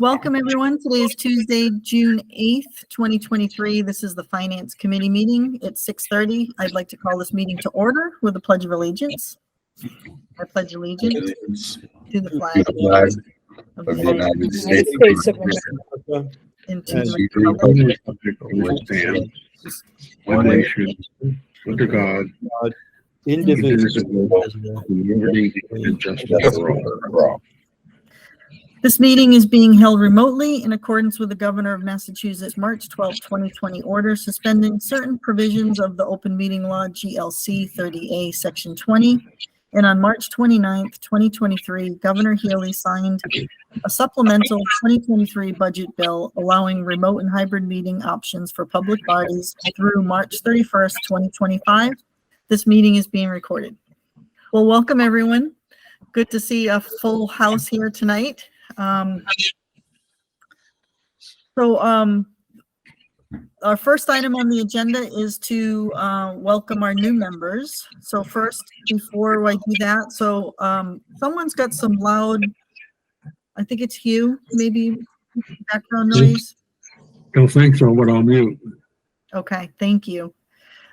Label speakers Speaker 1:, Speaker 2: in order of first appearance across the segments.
Speaker 1: Welcome, everyone. Today is Tuesday, June 8th, 2023. This is the Finance Committee meeting. It's 6:30. I'd like to call this meeting to order with a Pledge of Allegiance. I pledge allegiance to the flag of the United States of America and to the republic
Speaker 2: one nation, under God, indivisible, with liberty and justice for all.
Speaker 1: This meeting is being held remotely in accordance with the Governor of Massachusetts March 12, 2020 order suspending certain provisions of the Open Meeting Law GLC 30A Section 20. And on March 29th, 2023, Governor Healy signed a supplemental 2023 budget bill allowing remote and hybrid meeting options for public bodies through March 31st, 2025. This meeting is being recorded. Well, welcome everyone. Good to see a full house here tonight. Our first item on the agenda is to welcome our new members. So first, before I do that, someone's got some loud, I think it's Hugh, maybe background noise.
Speaker 2: Don't think so, but I'll mute.
Speaker 1: Okay, thank you.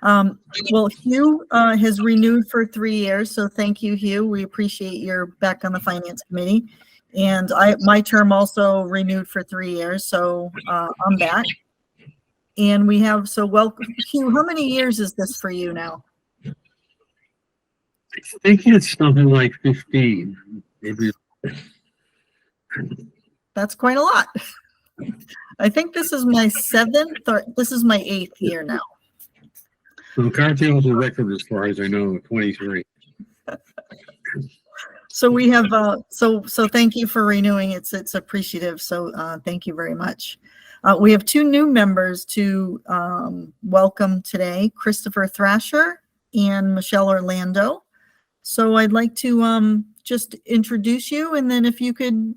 Speaker 1: Well, Hugh has renewed for 3 years, so thank you, Hugh. We appreciate you're back on the Finance Committee. And my term also renewed for 3 years, so I'm back. And we have, welcome, Hugh, how many years is this for you now?
Speaker 2: I think it's something like 15, maybe.
Speaker 1: That's quite a lot. I think this is my 7th, or this is my 8th year now.
Speaker 2: So Cartier has a record as far as I know, 23.
Speaker 1: So we have, so thank you for renewing. It's appreciative. So thank you very much. We have 2 new members to welcome today, Christopher Thrasher and Michelle Orlando. So I'd like to just introduce you, and then if you could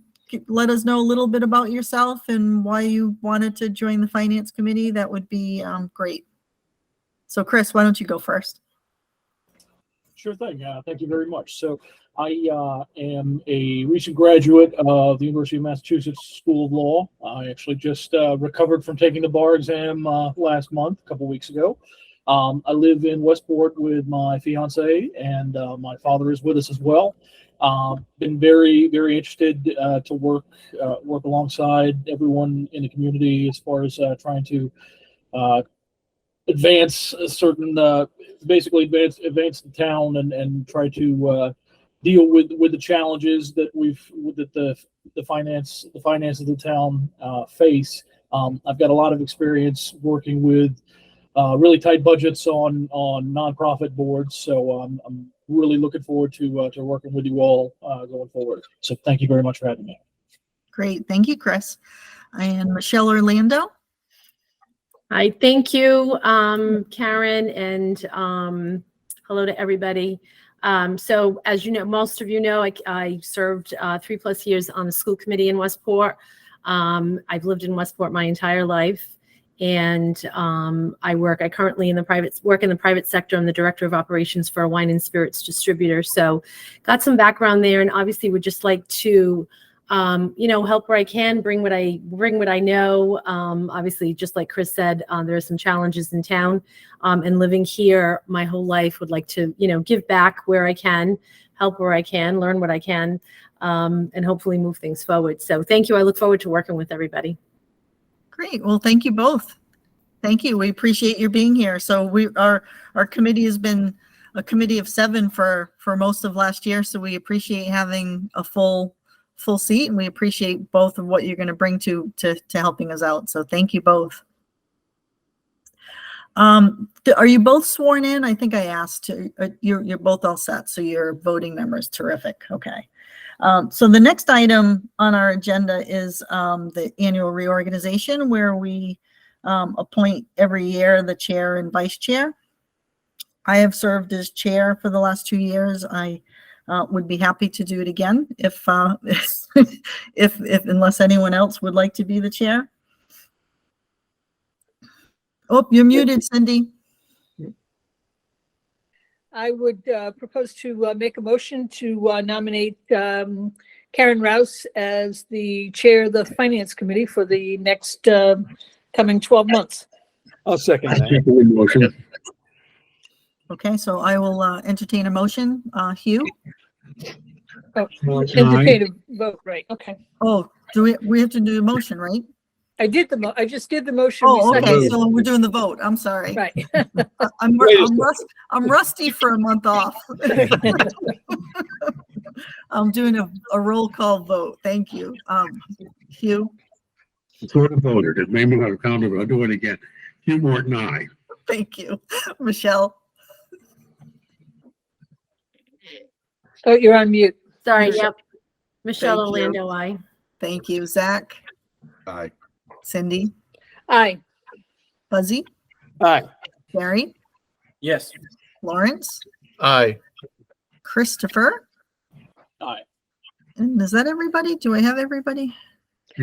Speaker 1: let us know a little bit about yourself and why you wanted to join the Finance Committee, that would be great. So Chris, why don't you go first?
Speaker 3: Sure thing. Thank you very much. So I am a recent graduate of the University of Massachusetts School of Law. I actually just recovered from taking the bar exam last month, a couple weeks ago. I live in Westport with my fiance, and my father is with us as well. Been very, very interested to work alongside everyone in the community as far as trying to advance a certain, basically advance the town and try to deal with the challenges that the finances of the town face. I've got a lot of experience working with really tight budgets on nonprofit boards, so I'm really looking forward to working with you all going forward. So thank you very much for having me.
Speaker 1: Great, thank you, Chris. And Michelle Orlando.
Speaker 4: Hi, thank you, Karen, and hello to everybody. So as you know, most of you know, I served 3+ years on the school committee in Westport. I've lived in Westport my entire life, and I currently work in the private sector. I'm the director of operations for a wine and spirits distributor. So got some background there, and obviously would just like to help where I can, bring what I know. Obviously, just like Chris said, there are some challenges in town, and living here my whole life, would like to, give back where I can, help where I can, learn what I can, and hopefully move things forward. So thank you. I look forward to working with everybody.
Speaker 1: Great. Well, thank you both. Thank you. We appreciate your being here. So our committee has been a committee of 7 for most of last year. So we appreciate having a full seat, and we appreciate both of what you're going to bring to helping us out. So thank you both. Are you both sworn in? I think I asked. You're both all set, so you're voting members. Terrific. Okay. So the next item on our agenda is the annual reorganization, where we appoint every year the chair and vice chair. I have served as chair for the last 2 years. I would be happy to do it again if unless anyone else would like to be the chair. Oh, you're muted, Cindy.
Speaker 5: I would propose to make a motion to nominate Karen Rouse as the chair of the finance committee for the next coming 12 months.
Speaker 3: I'll second
Speaker 2: I
Speaker 3: that.
Speaker 2: second the motion.
Speaker 1: Okay, so I will entertain a motion. Hugh?
Speaker 5: Entertain a vote, right? Okay.
Speaker 1: Oh, we have to do a motion, right?
Speaker 5: I just did the motion. we
Speaker 1: Oh, okay,
Speaker 5: seconded.
Speaker 1: so we're doing the vote. I'm sorry.
Speaker 5: Right.
Speaker 1: I'm rusty for a month off. I'm doing a roll call vote. Thank you. Hugh?
Speaker 2: Sort of voted. It made me have a comment, but I'll do it again. Hugh Morton, aye.
Speaker 1: Thank you. Michelle?
Speaker 5: Oh, you're on mute.
Speaker 4: Sorry,
Speaker 1: Michelle-
Speaker 4: yep. Michelle
Speaker 1: Thank you.
Speaker 4: Orlando, I.
Speaker 1: Thank you. Zach?
Speaker 2: Aye.
Speaker 1: Cindy?
Speaker 5: Aye.
Speaker 1: Fuzzy?
Speaker 3: Aye.
Speaker 1: Gary?
Speaker 3: Yes.
Speaker 1: Lawrence?
Speaker 6: Aye.
Speaker 1: Christopher?
Speaker 3: Aye.
Speaker 1: And is that everybody? Do I have everybody?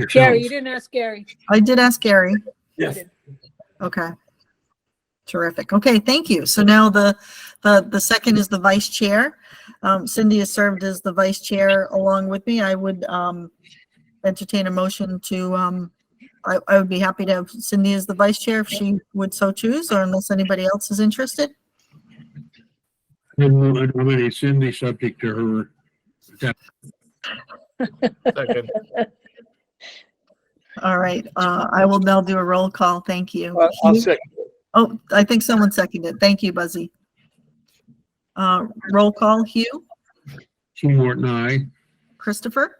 Speaker 5: Gary, you didn't ask Gary.
Speaker 1: I did ask Gary.
Speaker 3: Yes.
Speaker 1: Okay. Terrific. Okay, thank you. So now the second is the vice chair. Cindy has served as the vice chair along with me. I would entertain a motion to I would be happy to have Cindy as the vice chair if she would so choose, or unless anybody else is interested.
Speaker 2: I'm nominating Cindy subject to her.
Speaker 6: Second.
Speaker 1: All right, I will now do a roll call. Thank you.
Speaker 3: I'll
Speaker 1: Hugh?
Speaker 3: second.
Speaker 1: Oh, I think someone seconded. Thank you, Buzzy. Roll call, Hugh,
Speaker 2: Hugh Morton, aye.
Speaker 1: Christopher?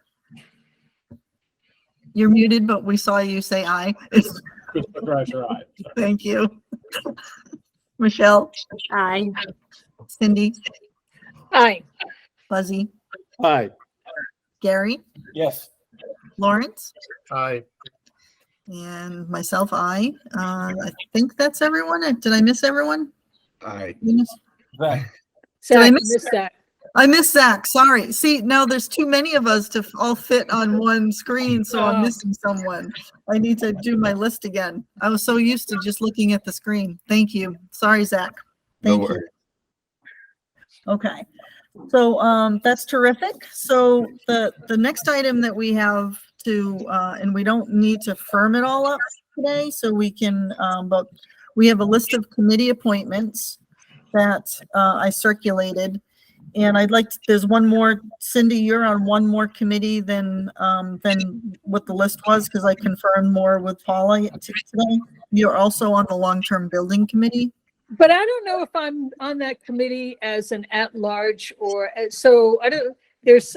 Speaker 1: You're muted, but we saw you say aye.
Speaker 3: Christopher Kreischer, aye.
Speaker 1: Thank you. Michelle,
Speaker 4: Aye.
Speaker 1: Cindy,
Speaker 5: Aye.
Speaker 1: Buzzy,
Speaker 3: Aye.
Speaker 1: Gary,
Speaker 3: Yes.
Speaker 1: Lawrence,
Speaker 6: Aye.
Speaker 1: and myself, I think that's everyone. Did I miss everyone?
Speaker 2: Aye.
Speaker 3: Zach.
Speaker 1: Did I
Speaker 5: Zach,
Speaker 1: miss
Speaker 5: missed that.
Speaker 1: I missed Zach. Sorry. See, now there's too many of us to all fit on one screen, so I'm
Speaker 5: Oh.
Speaker 1: missing someone. I need to do my list again. I was so used to just looking at the screen. Thank you. Sorry, Zach. Thank you. Okay. So that's terrific. So the next item that we have to and we don't need to firm it all up today, so we can but we have a list of committee appointments that I circulated. And I'd like, there's one more, Cindy, you're on one more committee than what the list was, because I confirmed more with Paula today. You're also on the long-term building committee.
Speaker 5: But I don't know if I'm on that committee as an at-large so I don't, there's,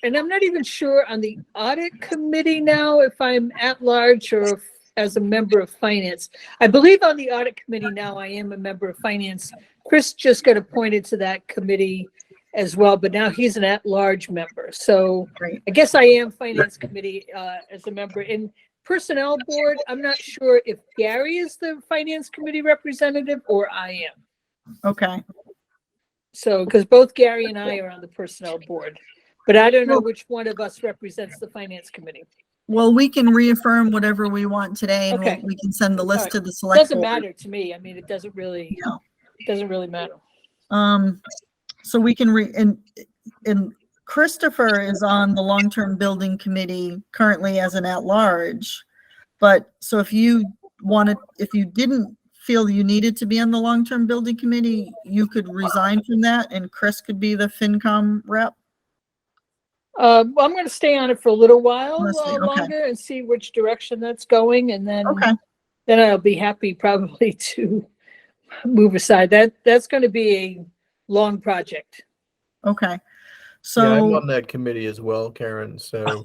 Speaker 5: and I'm not even sure on the audit committee now if I'm at-large or if as a member of finance. I believe on the audit committee now I am a member of finance. Chris just got appointed to that committee as well, but now he's an at-large member. So
Speaker 1: Great.
Speaker 5: I guess I am finance committee as a member. In personnel board, I'm not sure if Gary is the finance committee representative or I am.
Speaker 1: Okay.
Speaker 5: So, because both Gary and I are on the personnel board, but I don't know which one of us represents the finance committee.
Speaker 1: Well, we can reaffirm whatever we want today, and
Speaker 5: Okay.
Speaker 1: we can send the list
Speaker 5: Alright.
Speaker 1: to the select
Speaker 5: Doesn't
Speaker 1: board.
Speaker 5: matter to me. I mean, it doesn't really matter.
Speaker 1: So we can and Christopher is on the long-term building committee currently as an at-large. But so if you didn't feel you needed to be on the long-term building committee, you could resign from that and Chris could be the FinCom rep.
Speaker 5: Well, I'm going to stay on it for a little while
Speaker 1: Let's see, okay.
Speaker 5: longer and see which direction that's going, and then
Speaker 1: Okay,
Speaker 5: I'll be happy probably to move aside. That's going to be a long project.
Speaker 1: okay.
Speaker 6: Yeah, I'm
Speaker 1: So,
Speaker 6: on that committee as well, Karen. So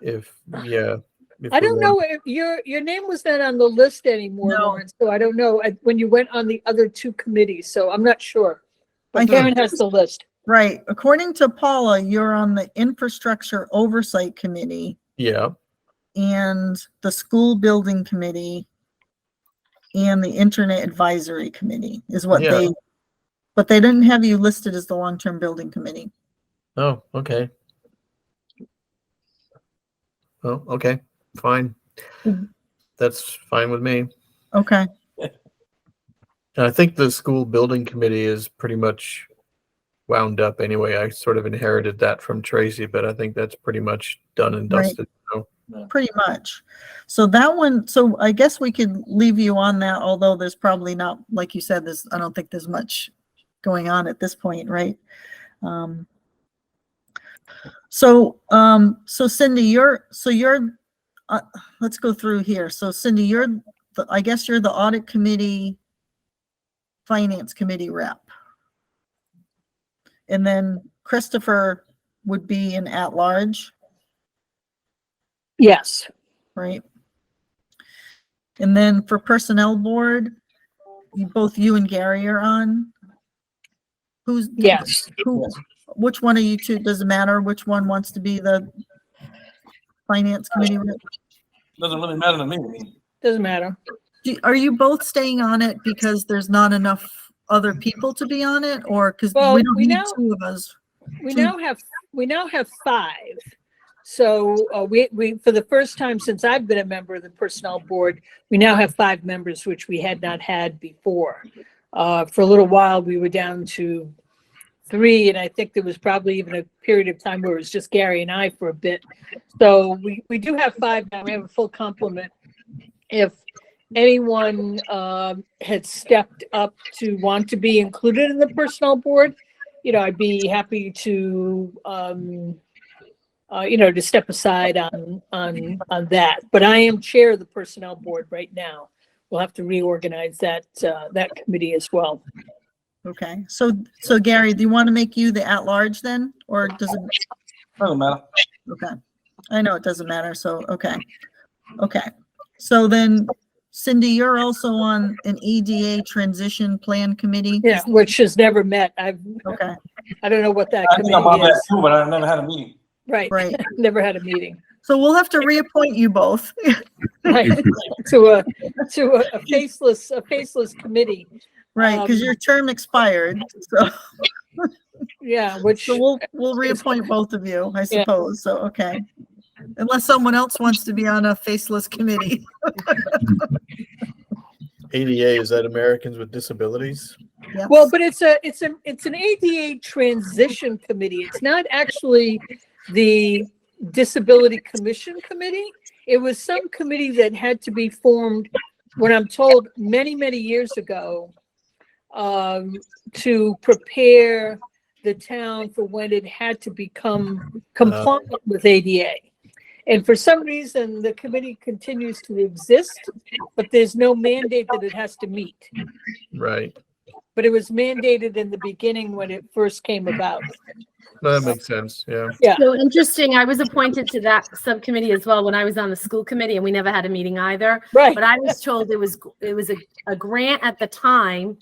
Speaker 6: if
Speaker 5: I
Speaker 6: we
Speaker 5: don't know
Speaker 6: want-
Speaker 5: if your name was not on the list anymore,
Speaker 1: No.
Speaker 5: Lawrence. So I don't know when you went on the other two committees. So I'm not sure.
Speaker 1: I
Speaker 5: But Karen has the list.
Speaker 1: right, according to Paula, you're on the infrastructure oversight committee
Speaker 6: Yeah,
Speaker 1: and the school building committee and the internet advisory committee is what
Speaker 6: Yeah.
Speaker 1: but they didn't have you listed as the long-term building committee.
Speaker 6: oh, okay. Oh, okay, fine.
Speaker 1: Mhm.
Speaker 6: That's fine with me.
Speaker 1: Okay,
Speaker 6: And I think the school building committee is pretty much wound up anyway. I sort of inherited that from Tracy, but I think that's pretty much done and
Speaker 1: Right.
Speaker 6: dusted. So.
Speaker 1: Pretty much. So that one, so I guess we could leave you on that, although there's probably not, like you said, I don't think there's much going on at this point, right? So Cindy, let's go through here. So Cindy, I guess you're the audit committee, finance committee rep. And then Christopher would be an at-large,
Speaker 5: Yes.
Speaker 1: right? And then for personnel board, both you and Gary are on.
Speaker 5: Yes.
Speaker 1: Which one of you two, does it matter which one wants to be the finance committee rep?
Speaker 7: Doesn't really matter to me.
Speaker 5: Doesn't matter.
Speaker 1: Are you both staying on it because there's not enough other people to be on it, or because
Speaker 5: Well,
Speaker 1: we don't
Speaker 5: we
Speaker 1: need
Speaker 5: now-
Speaker 1: two of us?
Speaker 5: We now have 5. So we for the first time since I've been a member of the personnel board, we now have 5 members, which we had not had before. For a little while, we were down to 3, and I think there was probably even a period of time where it was just Gary and I for a bit. So we do have 5 now. We have a full complement. If anyone had stepped up to want to be included in the personnel board, I'd be happy to, to step aside on that. But I am chair of the personnel board right now. We'll have to reorganize that committee as well.
Speaker 1: Okay, so Gary, do you want to make you the at-large then, or does it?
Speaker 7: Doesn't matter.
Speaker 1: Okay, I know it doesn't matter, so, okay. So then Cindy, you're also on an EDA transition plan committee?
Speaker 5: Yeah, which has never met.
Speaker 1: Okay,
Speaker 5: I don't know what that
Speaker 7: I think I'm on
Speaker 5: committee
Speaker 7: that
Speaker 5: is.
Speaker 7: too, but I've never had a meeting.
Speaker 5: Right,
Speaker 1: right.
Speaker 5: never had a meeting.
Speaker 1: So we'll have to reappoint you both.
Speaker 5: Right, to a faceless committee.
Speaker 1: Right, because your term expired, so.
Speaker 5: Yeah, which,
Speaker 1: So we'll reappoint both of you, I suppose, so, okay. Unless someone else wants to be on a faceless committee.
Speaker 6: ADA, is that Americans with Disabilities?
Speaker 1: Yes.
Speaker 5: well, but it's an ADA transition committee. It's not actually the Disability Commission Committee. It was some committee that had to be formed, when I'm told, many, many years ago, to prepare the town for when it had to become compliant with ADA. And for some reason, the committee continues to exist, but there's no mandate that it has to meet.
Speaker 6: Right.
Speaker 5: But it was mandated in the beginning when it first came about.
Speaker 6: No, that makes sense. Yeah.
Speaker 4: So interesting. I was appointed to that subcommittee as well when I was on the school committee, and we never had a meeting either.
Speaker 5: Right.
Speaker 4: But I was told it was a grant at the time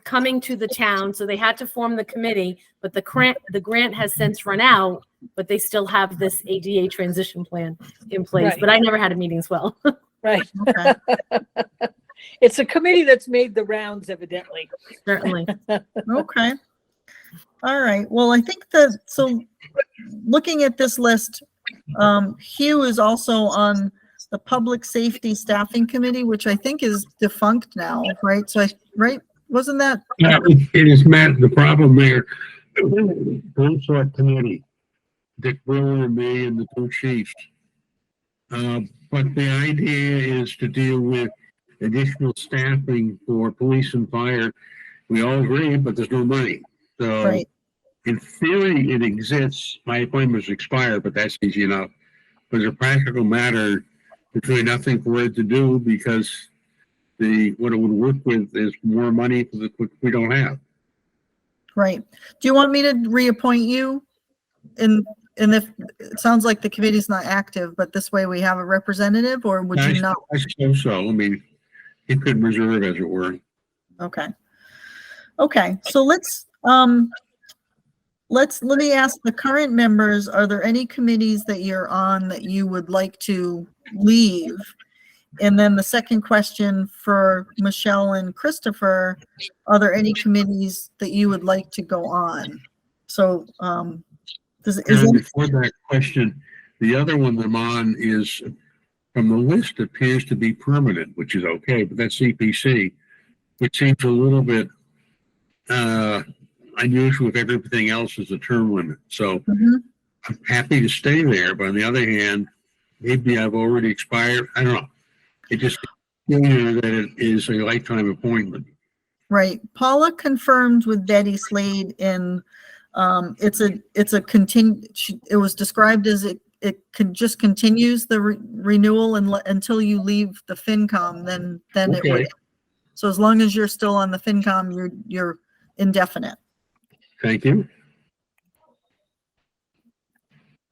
Speaker 4: coming to the town, so they had to form the committee, but the grant has since run out, but they still have this ADA transition plan in place.
Speaker 5: Right.
Speaker 4: But I never had a meeting as well.
Speaker 5: Right.
Speaker 1: Okay.
Speaker 5: It's a committee that's made the rounds, evidently.
Speaker 4: Certainly.
Speaker 1: Okay. All right. Well, I think so looking at this list, Hugh is also on the Public Safety Staffing Committee, which I think is defunct now, right? So right? Wasn't that?
Speaker 2: It is, Matt, the problem there, police select committee, Dick Brewer and me and the two chiefs. But the idea is to deal with additional staffing for police and fire. We all agree, but there's no money. So
Speaker 1: Right.
Speaker 2: in theory, it exists. My appointment's expired, but that's easy enough. But as a practical matter, there's really nothing for it to do because what it would work with is more money for which we don't have.
Speaker 1: Right. Do you want me to reappoint you? And if, it sounds like the committee's not active, but this way we have a representative, or would you not?
Speaker 2: I suppose so. I mean, it could reserve, as it were.
Speaker 1: Okay. Okay, so let me ask the current members, are there any committees that you're on that you would like to leave? And then the second question for Michelle and Christopher, are there any committees that you would like to go on? So,
Speaker 2: And before that question, the other one I'm on is, from the list, appears to be permanent, which is okay, but that's CPC, which seems a little bit, I unusual if everything else is a term limit. So
Speaker 1: Mhm.
Speaker 2: I'm happy to stay there, but on the other hand, maybe I've already expired. I don't know. It just, that it is a lifetime appointment.
Speaker 1: Right. Paula confirmed with Betty Slade in, it's a it was described as it can just continues the renewal until you leave the FinCom, then it would.
Speaker 2: Okay.
Speaker 1: So as long as you're still on the FinCom, you're indefinite.
Speaker 2: Thank you.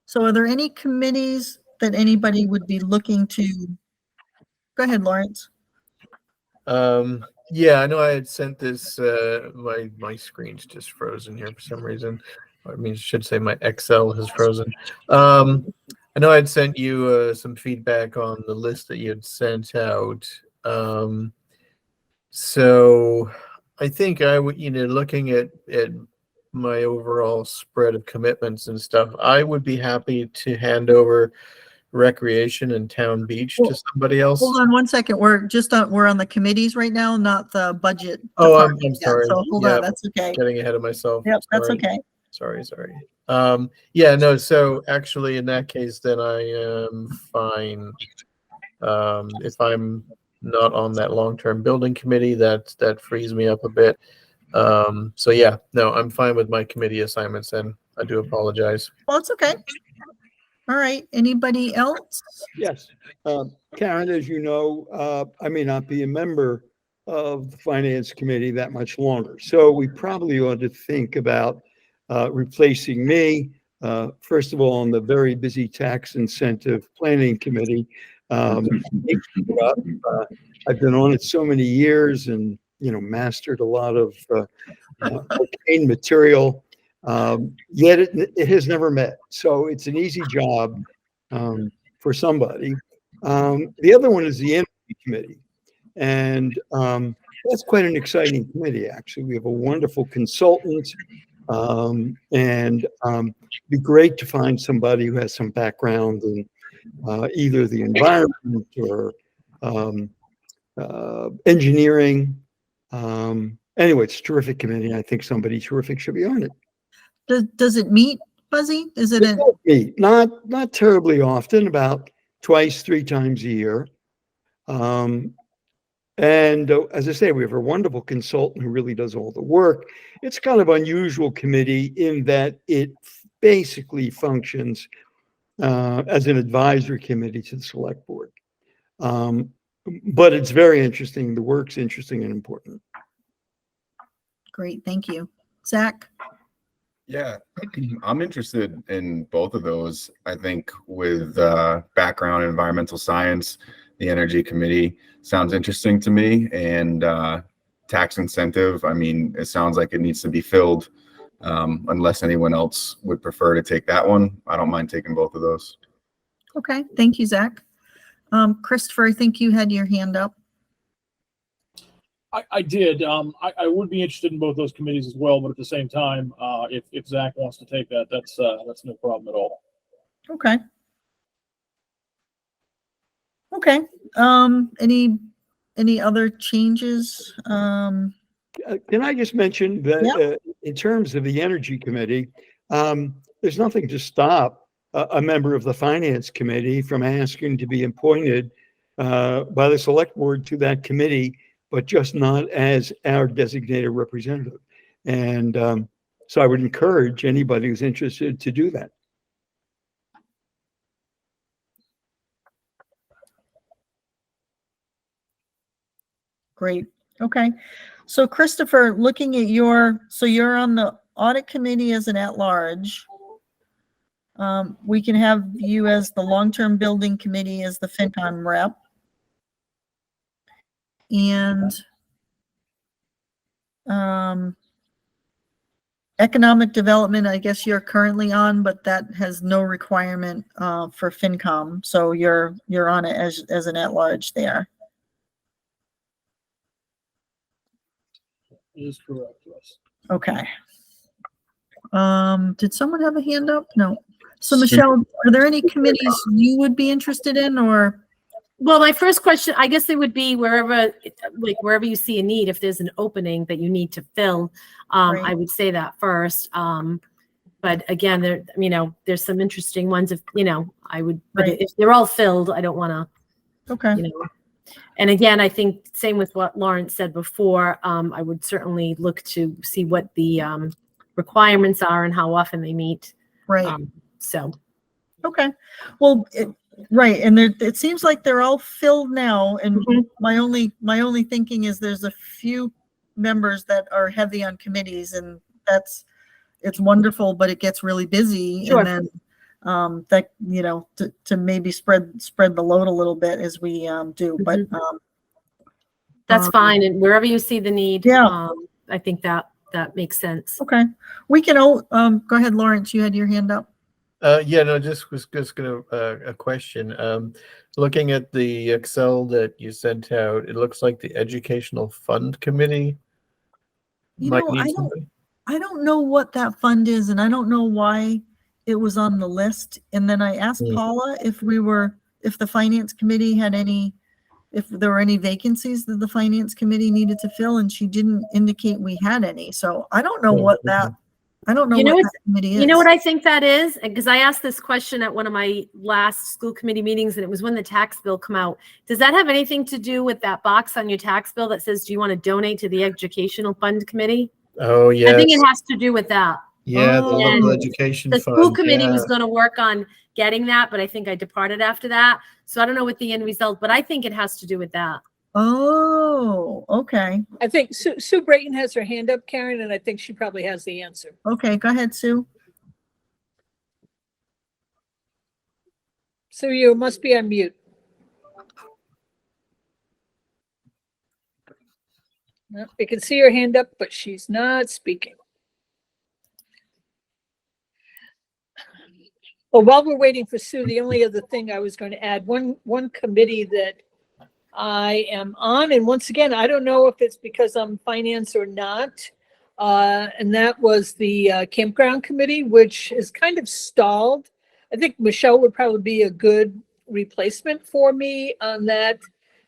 Speaker 1: So are there any committees that anybody would be looking to? Go ahead, Lawrence.
Speaker 6: Yeah, I know I had sent this, my screen's just frozen here for some reason. I mean, I should say my Excel has frozen. I know I had sent you some feedback on the list that you had sent out. So I think I would, looking at my overall spread of commitments and stuff, I would be happy to hand over recreation and town beach to somebody else.
Speaker 1: Hold on one second. We're on the committees right now, not the budget.
Speaker 6: Oh, I'm
Speaker 1: department yet.
Speaker 6: sorry.
Speaker 1: So hold
Speaker 6: Yeah,
Speaker 1: on, that's okay.
Speaker 6: Getting ahead of myself.
Speaker 1: Yep, that's
Speaker 6: Sorry.
Speaker 1: okay.
Speaker 6: Sorry. Yeah, no, so actually in that case, then I am fine. If I'm not on that long-term building committee, that frees me up a bit. So yeah, no, I'm fine with my committee assignments, and I do apologize.
Speaker 1: Well, it's okay. All right. Anybody else?
Speaker 8: Yes. Karen, as you know, I may not be a member of the Finance Committee that much longer. So we probably ought to think about replacing me, first of all, on the very busy Tax Incentive Planning Committee. I've been on it so many years and, mastered a lot of arcane material. Yet it has never met. So it's an easy job for somebody. The other one is the Energy Committee. And that's quite an exciting committee, actually. We have a wonderful consultant. And it'd be great to find somebody who has some background in either the environment or engineering. Anyway, it's a terrific committee. I think somebody terrific should be on it.
Speaker 1: Does it meet, Fuzzy? Is it
Speaker 8: Not terribly often, about twice, 3 times a year. And as I say, we have a wonderful consultant who really does all the work. It's kind of unusual committee in that it basically functions as an advisory committee to the select board. But it's very interesting. The work's interesting and important.
Speaker 1: Great, thank you. Zach?
Speaker 9: Yeah, I'm interested in both of those. I think with background in environmental science, the Energy Committee sounds interesting to me, and tax incentive, I mean, it sounds like it needs to be filled. Unless anyone else would prefer to take that one, I don't mind taking both of those.
Speaker 1: Okay, thank you, Zach. Christopher, I think you had your hand up.
Speaker 3: I did. I would be interested in both those committees as well, but at the same time, if Zach wants to take that, that's no problem at all.
Speaker 1: Okay. Okay. Any other changes?
Speaker 8: Can I just mention that in terms of the Energy Committee, there's nothing to stop a member of the Finance Committee from asking to be appointed by the Select Board to that committee, but just not as our designated representative. And so I would encourage anybody who's interested to do that.
Speaker 1: Great. Okay. So Christopher, looking at so you're on the Audit Committee as an at-large. We can have you as the Long-Term Building Committee as the FinCom rep. And Economic Development, I guess you're currently on, but that has no requirement for FinCom. So you're on it as an at-large there.
Speaker 3: Is correct, yes.
Speaker 1: Okay. Did someone have a hand up? No. So Michelle, are there any committees you would be interested in, or?
Speaker 4: Well, my first question, I guess it would be wherever you see a need, if there's an opening that you need to fill,
Speaker 1: Right.
Speaker 4: I would say that first. But again, there's some interesting ones but
Speaker 1: Right.
Speaker 4: if they're all filled, I don't want to,
Speaker 1: Okay.
Speaker 4: And again, I think same with what Lawrence said before, I would certainly look to see what the requirements are and how often they meet.
Speaker 1: Right.
Speaker 4: So,
Speaker 1: Okay. Well, right. And it seems like they're all filled now. And
Speaker 4: Mhm.
Speaker 1: my only thinking is there's a few members that are heavy on committees, and it's wonderful, but it gets really busy.
Speaker 4: Sure.
Speaker 1: And then that, to maybe spread the load a little bit as we do. But
Speaker 4: that's fine. And wherever you see the need,
Speaker 1: Yeah.
Speaker 4: I think that makes sense.
Speaker 1: okay. We can go ahead, Lawrence, you had your hand up.
Speaker 6: Yeah, no, was just gonna a question. Looking at the Excel that you sent out, it looks like the Educational Fund Committee might need somebody.
Speaker 1: I don't know what that fund is, and I don't know why it was on the list. And then I asked
Speaker 6: Mm.
Speaker 1: Paula if the finance committee had if there were any vacancies that the finance committee needed to fill, and she didn't indicate we had any. So I don't know what that committee is.
Speaker 4: You know what I think that is? Because I asked this question at one of my last school committee meetings, and it was when the tax bill come out. Does that have anything to do with that box on your tax bill that says, do you want to donate to the Educational Fund Committee?
Speaker 6: Oh, yes.
Speaker 4: I think it has to do with that.
Speaker 6: Yeah, the
Speaker 1: Oh.
Speaker 6: local
Speaker 4: And
Speaker 6: education
Speaker 4: The
Speaker 6: fund.
Speaker 4: school committee
Speaker 6: yeah.
Speaker 4: was going to work on getting that, but I think I departed after that. So I don't know what the end result, but I think it has to do with that.
Speaker 1: Oh, okay.
Speaker 5: I think Sue Brayton has her hand up, Karen, and I think she probably has the answer.
Speaker 1: Okay, go ahead, Sue.
Speaker 5: Sue, you must be on mute. No, we can see her hand up, but she's not speaking. Well, while we're waiting for Sue, the only other thing I was going to add, one committee that I am on, and once again, I don't know if it's because I'm finance or not, and that was the campground committee, which is kind of stalled. I think Michelle would probably be a good replacement for me on that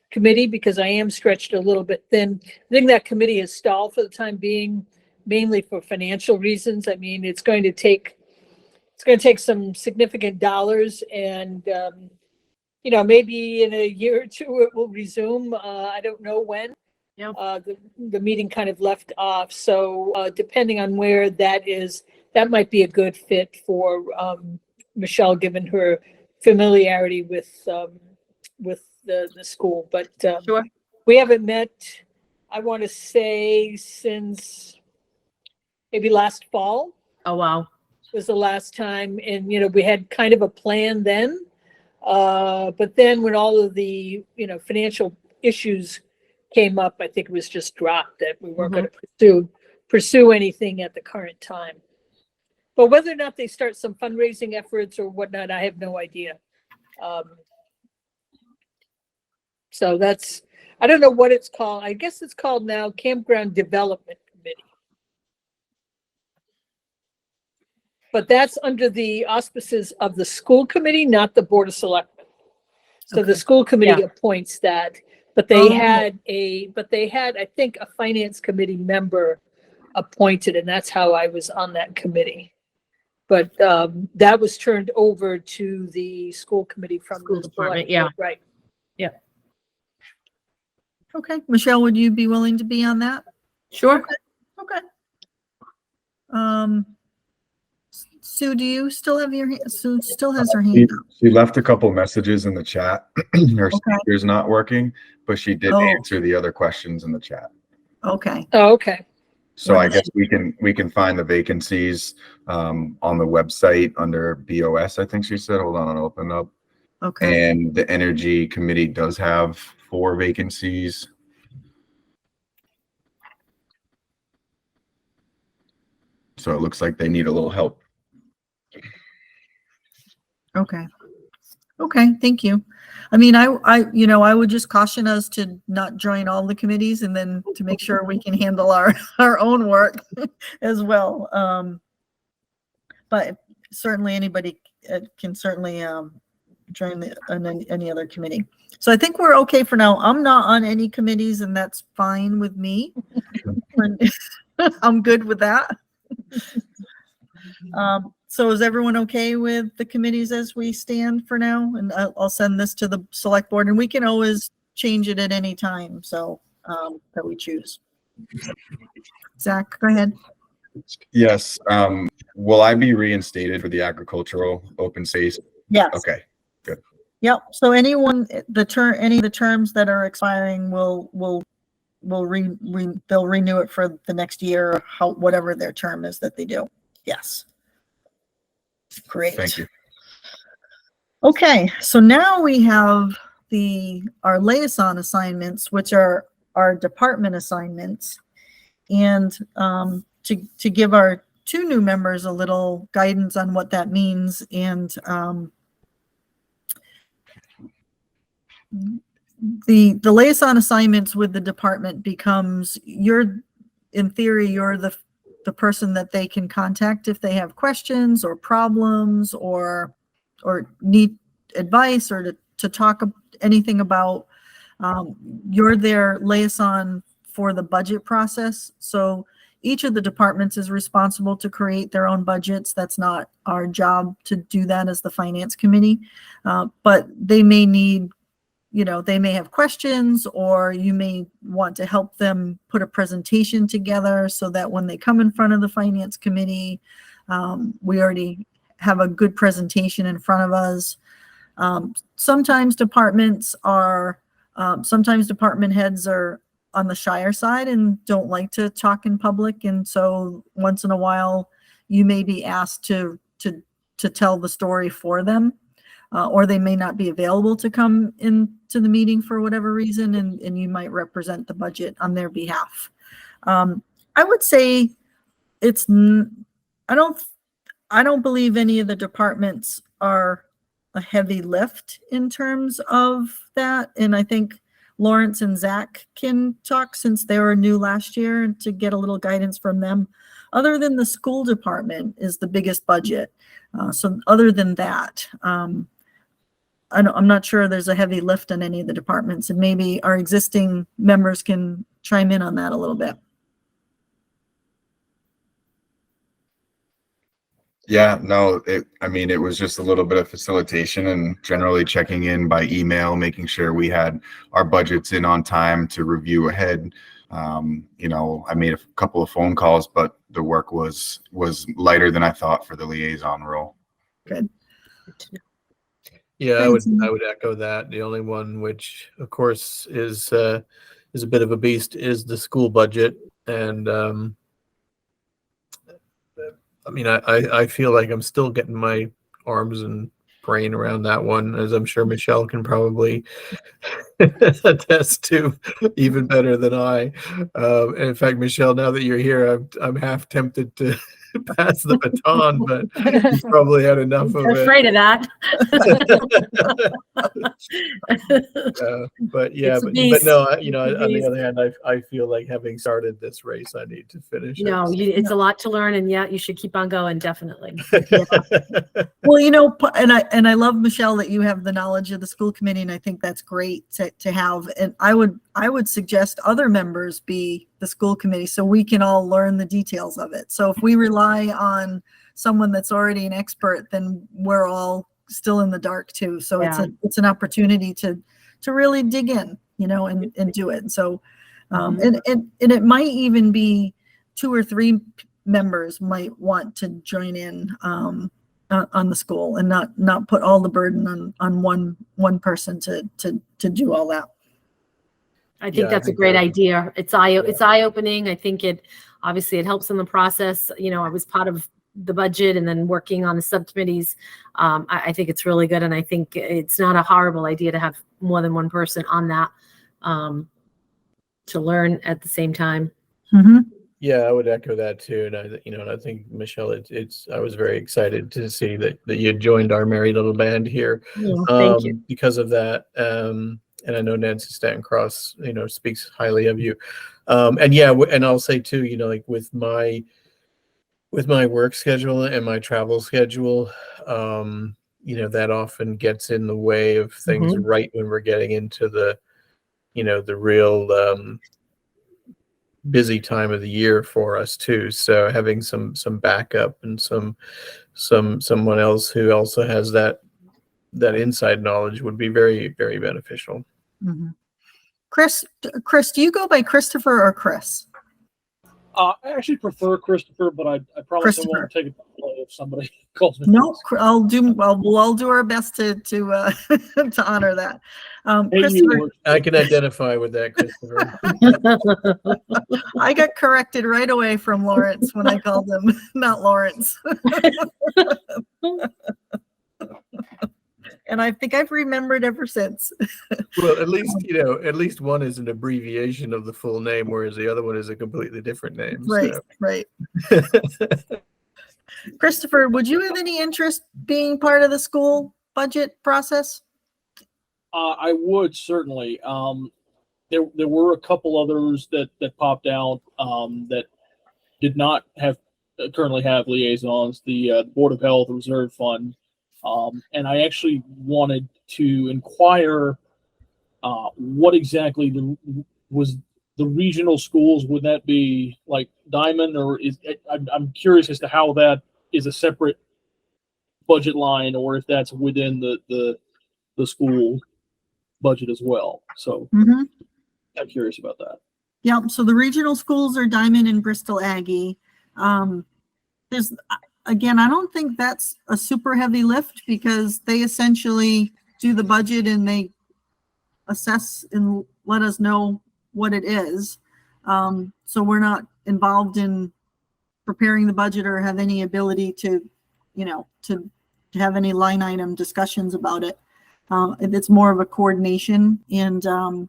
Speaker 5: committee because I am stretched a little bit thin. I think that committee is stalled for the time being, mainly for financial reasons. I mean, it's going to take some significant dollars, and maybe in a year or two it will resume. I don't know when.
Speaker 4: Yeah.
Speaker 5: The meeting kind of left off. So depending on where that is, that might be a good fit for Michelle, given her familiarity with the school. But
Speaker 4: Sure.
Speaker 5: we haven't met, I want to say, since maybe last fall
Speaker 4: Oh, wow.
Speaker 5: was the last time. And, we had kind of a plan then. But then when all of the, financial issues came up, I think it was just dropped that we weren't going to pursue anything at the current time. But whether or not they start some fundraising efforts or whatnot, I have no idea. So I don't know what it's called. I guess it's called now Campground Development Committee. But that's under the auspices of the school committee, not the Board of Selectmen. So the school committee appoints that, but they had, I think, a finance committee member appointed, and that's how I was on that committee. But that was turned over to the school committee from
Speaker 4: School
Speaker 5: the
Speaker 4: department,
Speaker 5: select
Speaker 4: yeah.
Speaker 5: board, right?
Speaker 1: Okay, Michelle, would you be willing to be on that?
Speaker 4: Sure.
Speaker 1: Okay. Sue, do you still have Sue still has her hand up?
Speaker 9: She left a couple messages in the chat. Her speaker's not working, but she did
Speaker 1: Oh.
Speaker 9: answer the other questions in the chat.
Speaker 1: Okay,
Speaker 5: Oh, okay.
Speaker 9: So I guess we can find the vacancies on the website under BOS, I think she said. Hold on, I'll open up.
Speaker 1: okay.
Speaker 9: And the Energy Committee does have 4 vacancies. So it looks like they need a little help.
Speaker 1: Okay. Okay, thank you. I mean, I would just caution us to not join all the committees and then to make sure we can handle our own work as well. But certainly anybody can certainly, on any other committee. So I think we're okay for now. I'm not on any committees, and that's fine with me. I'm good with that. So is everyone okay with the committees as we stand for now? And I'll send this to the select board, and we can always change it at any time. So that we choose. Zach, go ahead.
Speaker 9: Yes. Will I be reinstated for the agricultural open space?
Speaker 1: Yes.
Speaker 9: Okay.
Speaker 1: Yep. So anyone, any of the terms that are expiring they'll renew it for the next year, whatever their term is that they do. Yes. Great.
Speaker 9: Thank you.
Speaker 1: Okay. So now we have our liaison assignments, which are our department assignments, and to give our 2 new members a little guidance on what that means. And the liaison assignments with the department becomes in theory, you're the person that they can contact if they have questions or problems or need advice or to talk anything about. You're their liaison for the budget process. So each of the departments is responsible to create their own budgets. That's not our job to do that as the finance committee. But they may need, they may have questions, or you may want to help them put a presentation together so that when they come in front of the finance committee, we already have a good presentation in front of us. Sometimes department heads are on the shyer side and don't like to talk in public. And so once in a while, you may be asked to tell the story for them, or they may not be available to come into the meeting for whatever reason, and you might represent the budget on their behalf. I would say I don't believe any of the departments are a heavy lift in terms of that. And I think Lawrence and Zach can talk, since they were new last year, and to get a little guidance from them. Other than the school department is the biggest budget. So other than that, I'm not sure there's a heavy lift on any of the departments, and maybe our existing members can chime in on that a little bit.
Speaker 9: Yeah, no, it was just a little bit of facilitation and generally checking in by email, making sure we had our budgets in on time to review ahead. I made a couple of phone calls, but the work was lighter than I thought for the liaison role.
Speaker 1: Good.
Speaker 6: Yeah,
Speaker 1: Thanks.
Speaker 6: I would echo that. The only one which, of course, is a bit of a beast is the school budget. And I feel like I'm still getting my arms and brain around that one, as I'm sure Michelle can probably attest to even better than I. And in fact, Michelle, now that you're here, I'm half tempted to pass the baton, but you've probably had enough of
Speaker 4: I'm
Speaker 6: it.
Speaker 4: afraid of that.
Speaker 6: But yeah,
Speaker 4: It's a
Speaker 6: but
Speaker 4: beast.
Speaker 6: no,
Speaker 4: It's a
Speaker 6: on the
Speaker 4: beast.
Speaker 6: other hand, I feel like having started this race, I need to finish it.
Speaker 4: No, it's a lot to learn, and yeah, you should keep on going, definitely.
Speaker 1: Well, and I love, Michelle, that you have the knowledge of the school committee, and I think that's great to have. And I would suggest other members be the school committee so we can all learn the details of it. So if we rely on someone that's already an expert, then we're all still in the dark too. So
Speaker 4: Yeah.
Speaker 1: it's an opportunity to really dig in, and do it. So and it might even be 2 or 3 members might want to join in on the school, and not put all the burden on one person to do all that.
Speaker 4: I think
Speaker 6: Yeah, I
Speaker 4: that's a
Speaker 6: think
Speaker 4: great
Speaker 6: that-
Speaker 4: idea. It's eye-opening. I think it helps in the process. I was part of the budget and then working on the subcommittees. I think it's really good, and I think it's not a horrible idea to have more than one person on that to learn at the same time.
Speaker 1: Mm-hmm.
Speaker 6: Yeah, I would echo that too. And I think, Michelle, I was very excited to see that you had joined our merry little band here.
Speaker 4: Thank you.
Speaker 6: Because of that. And I know Nancy Stanton Cross, speaks highly of you. And I'll say too, like with my work schedule and my travel schedule, that often gets in the way of things right when we're getting into the real busy time of the year for us too. So having some backup and someone else who also has that inside knowledge would be very, very beneficial.
Speaker 1: Mhm. Chris, do you go by Christopher or Chris?
Speaker 3: I actually prefer Christopher, but I promise I
Speaker 1: Christopher.
Speaker 3: won't take it if somebody calls me.
Speaker 1: No, we'll all do our best to to honor that.
Speaker 3: Hey,
Speaker 1: Christopher,
Speaker 3: you,
Speaker 6: I can identify with that, Christopher.
Speaker 1: I got corrected right away from Lawrence when I called him not Lawrence. And I think I've remembered ever since.
Speaker 6: Well, at least one is an abbreviation of the full name, whereas the other one is a completely different name.
Speaker 1: Right,
Speaker 6: So.
Speaker 1: right. Christopher, would you have any interest being part of the school budget process?
Speaker 3: I would certainly. There were a couple others that popped out that did not currently have liaisons. The Board of Health Reserve Fund, and I actually wanted to inquire what exactly was the regional schools. Would that be like Diamond, or I'm curious as to how that is a separate budget line, or if that's within the school budget as well. So
Speaker 1: Mm-hmm.
Speaker 3: I'm curious about that.
Speaker 1: Yep. So the regional schools are Diamond and Bristol Aggie. There's, again, I don't think that's a super heavy lift because they essentially do the budget and they assess and let us know what it is. So we're not involved in preparing the budget or have any ability to have any line item discussions about it. It's more of a coordination and,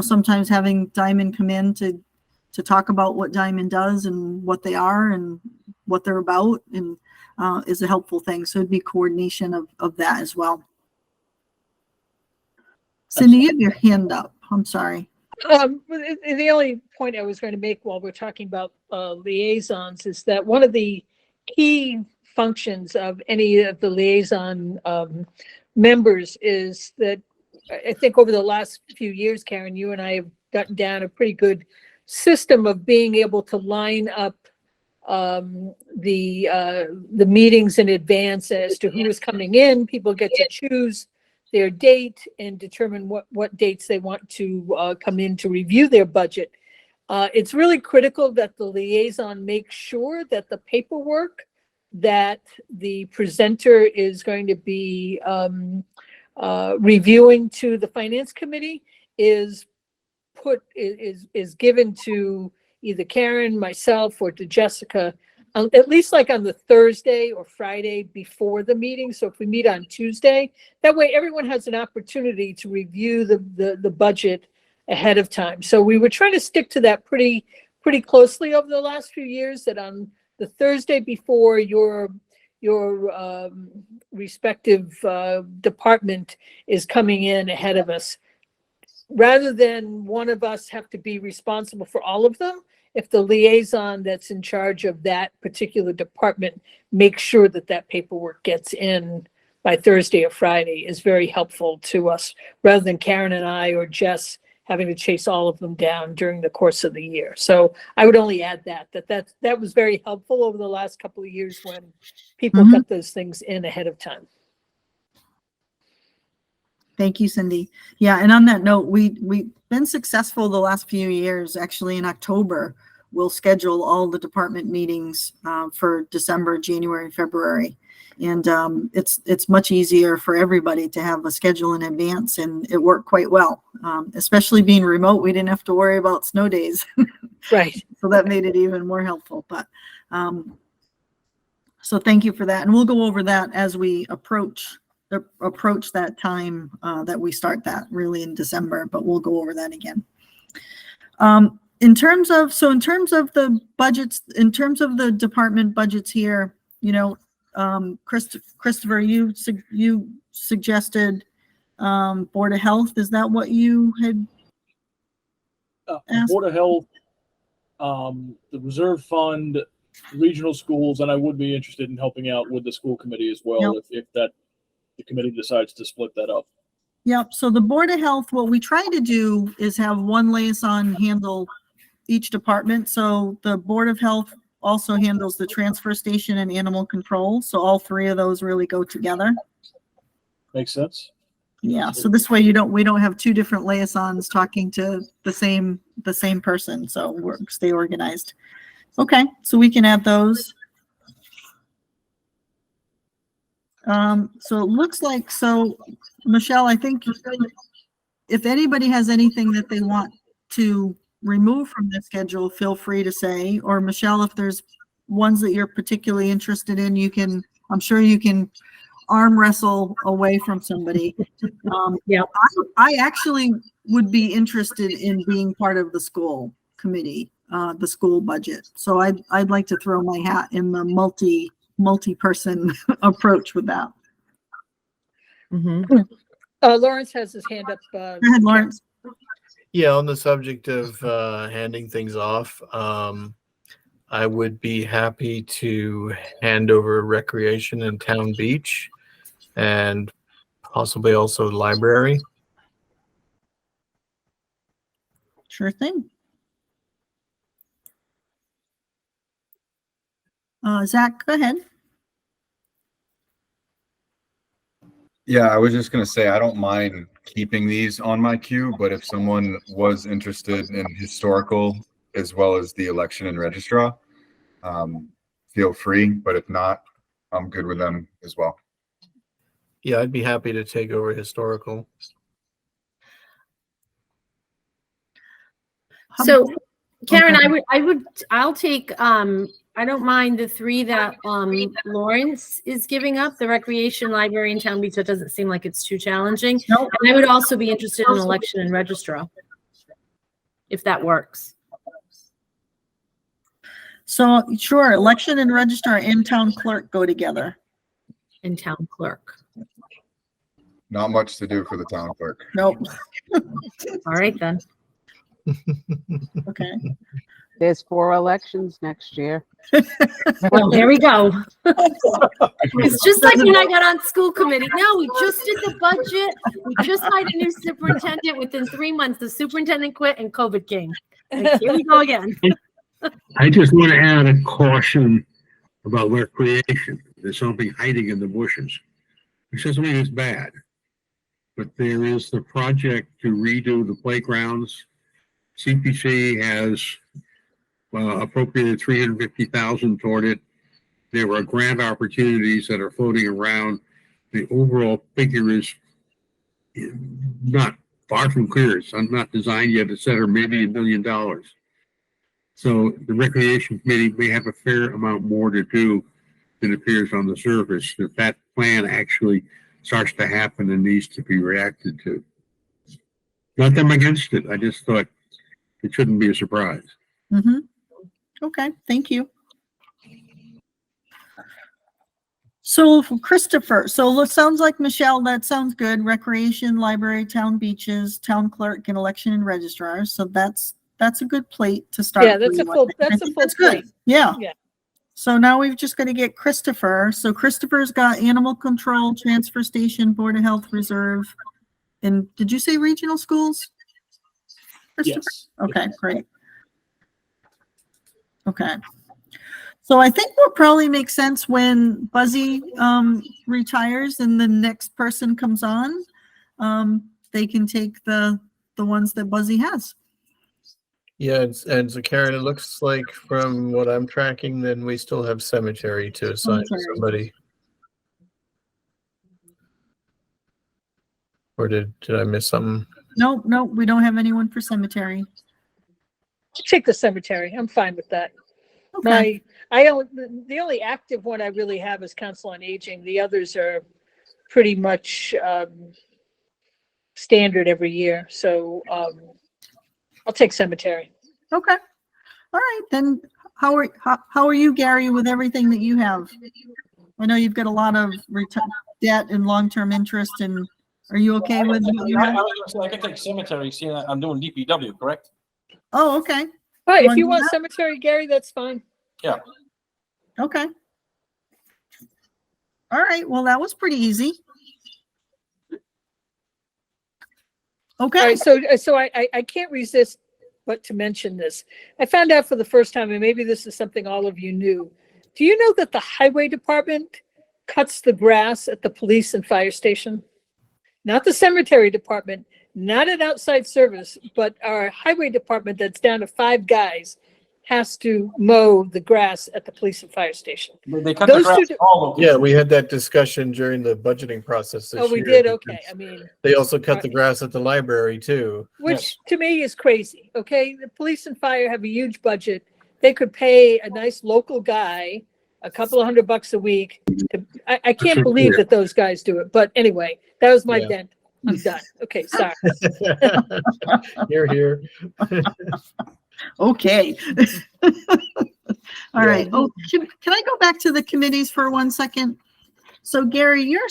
Speaker 1: sometimes having Diamond come in to talk about what Diamond does and what they are and what they're about and is a helpful thing. So it'd be coordination of that as well. Cindy, you have your hand up. I'm sorry.
Speaker 5: The only point I was going to make while we're talking about liaisons is that one of the key functions of any of the liaison members is that I think over the last few years, Karen, you and I have gotten down a pretty good system of being able to line up the meetings in advance as to who is coming in. People get to choose their date and determine what dates they want to come in to review their budget. It's really critical that the liaison make sure that the paperwork that the presenter is going to be reviewing to the finance committee is given to either Karen, myself, or to Jessica, at least like on the Thursday or Friday before the meeting. So if we meet on Tuesday, that way everyone has an opportunity to review the budget ahead of time. So we were trying to stick to that pretty closely over the last few years, that on the Thursday before your respective department is coming in ahead of us, rather than one of us have to be responsible for all of them. If the liaison that's in charge of that particular department makes sure that paperwork gets in by Thursday or Friday, is very helpful to us, rather than Karen and I or Jess having to chase all of them down during the course of the year. So I would only add that was very helpful over the last couple of years when people got those things in ahead of time.
Speaker 1: Thank you, Cindy. Yeah, and on that note, we've been successful the last few years. Actually, in October, we'll schedule all the department meetings for December, January, February. And it's much easier for everybody to have a schedule in advance, and it worked quite well. Especially being remote, we didn't have to worry about snow days.
Speaker 5: Right.
Speaker 1: So that made it even more helpful. But so thank you for that. And we'll go over that as we approach that time that we start that really in December, but we'll go over that again. In terms of the budgets, in terms of the department budgets here, Christopher, you suggested Board of Health. Is that what you had asked?
Speaker 3: Board of Health, the Reserve Fund, regional schools, and I would be interested in helping out with the school committee as well,
Speaker 1: Yep.
Speaker 3: if that the committee decides to split that up.
Speaker 1: Yep, so the Board of Health, what we try to do is have one liaison handle each department. So the Board of Health also handles the transfer station and animal control. So all three of those really go together.
Speaker 3: Makes sense?
Speaker 1: Yeah, so this way we don't have two different liaisons talking to the same person. So stay organized. Okay, so we can add those. So it looks like, Michelle, I think if anybody has anything that they want to remove from the schedule, feel free to say, or Michelle, if there's ones that you're particularly interested in, I'm sure you can arm wrestle away from somebody.
Speaker 4: Yeah.
Speaker 1: I actually would be interested in being part of the school committee, the school budget. So I'd like to throw my hat in the multi-person approach with that.
Speaker 4: Mhm.
Speaker 5: Lawrence has his hand up.
Speaker 1: Go ahead, Lawrence.
Speaker 6: Yeah, on the subject of handing things off, I would be happy to hand over recreation and town beach and possibly also library.
Speaker 1: Sure thing. Zach, go ahead.
Speaker 9: Yeah, I was just gonna say, I don't mind keeping these on my queue, but if someone was interested in historical as well as the election and registrar, feel free, but if not, I'm good with them as well.
Speaker 6: Yeah, I'd be happy to take over historical.
Speaker 4: So Karen,
Speaker 1: Okay.
Speaker 4: I'll take, I don't mind the three that Lawrence is giving up, the recreation, library, and town beach. That doesn't seem like it's too challenging.
Speaker 1: Nope.
Speaker 4: And I would also be interested in election and registrar, if that works.
Speaker 1: So sure, election and registrar and town clerk go together.
Speaker 4: And town clerk.
Speaker 9: Not much to do for the town clerk.
Speaker 1: Nope.
Speaker 4: All right then.
Speaker 1: Okay.
Speaker 10: There's 4 elections next year.
Speaker 4: Well, here we go. It's just like when I got on school committee. No, we just did the budget. We just hired a new superintendent. Within 3 months, the superintendent quit and COVID came. Like, here we go again.
Speaker 2: I just want to add a caution about recreation. There's something hiding in the bushes, which doesn't mean it's bad. But there is the project to redo the playgrounds. CPC has appropriated $350,000 toward it. There are grant opportunities that are floating around. The overall figure is not far from clear. It's not designed yet, et cetera, maybe $1 million. So the Recreation Committee may have a fair amount more to do than appears on the surface if that plan actually starts to happen and needs to be reacted to. Not that I'm against it. I just thought it shouldn't be a surprise.
Speaker 1: Mm-hmm. Okay, thank you. So for Christopher, so it sounds like Michelle, that sounds good. Recreation, library, town beaches, town clerk, and election and registrar. So that's a good plate to start.
Speaker 5: Yeah, that's a
Speaker 1: with.
Speaker 5: full,
Speaker 1: I
Speaker 5: that's a
Speaker 1: think
Speaker 5: full
Speaker 1: that's good.
Speaker 5: plate.
Speaker 1: Yeah.
Speaker 5: Yeah.
Speaker 1: So now we've just got to get Christopher. So Christopher's got animal control, transfer station, Board of Health Reserve. And did you say regional schools? Christopher?
Speaker 3: Yes.
Speaker 1: Okay, great. Okay. So I think what probably makes sense when Buzzy retires and the next person comes on, they can take the ones that Buzzy has.
Speaker 6: Yeah, and so Karen, it looks like from what I'm tracking, then we still have cemetery to assign to
Speaker 1: Cemetery.
Speaker 6: somebody. Or did I miss something?
Speaker 1: Nope, we don't have anyone for cemetery.
Speaker 5: Take the cemetery. I'm fine with that.
Speaker 1: Okay.
Speaker 5: The only active one I really have is Council on Aging. The others are pretty much standard every year. So I'll take cemetery.
Speaker 1: Okay. All right, then how are you, Gary, with everything that you have? I know you've got a lot of debt and long-term interest, and are you okay with what you
Speaker 7: I
Speaker 1: have?
Speaker 7: was gonna say, I can take cemetery, seeing that I'm doing DPW, correct?
Speaker 1: Oh, okay.
Speaker 5: All right, if
Speaker 1: Wanna
Speaker 5: you
Speaker 1: do
Speaker 5: want
Speaker 1: that?
Speaker 5: cemetery, Gary, that's fine.
Speaker 1: Okay. All right, well, that was pretty easy.
Speaker 5: All
Speaker 1: Okay,
Speaker 5: right, so I can't resist but to mention this. I found out for the first time, and maybe this is something all of you knew. Do you know that the highway department cuts the grass at the police and fire station? Not the cemetery department, not an outside service, but our highway department that's down to 5 guys has to mow the grass at the police and fire station.
Speaker 7: They cut the
Speaker 5: Those
Speaker 7: grass
Speaker 5: two
Speaker 7: in all locations.
Speaker 6: Yeah, we had that discussion during the budgeting process this
Speaker 5: Oh, we
Speaker 6: year,
Speaker 5: did? Okay,
Speaker 6: because
Speaker 5: I mean,
Speaker 6: They also cut
Speaker 5: Alright.
Speaker 6: the grass at the library too.
Speaker 5: which to me is crazy, okay? The police and fire have a huge budget. They could pay a nice local guy a couple of $100 a week. I can't believe that those guys do it, but anyway, that was my
Speaker 6: Yeah.
Speaker 5: dent. I'm done. Okay, sorry.
Speaker 6: Here.
Speaker 1: okay. All
Speaker 6: Yeah.
Speaker 1: right. Oh, can I go back to the committees for 1 second? So Gary, you're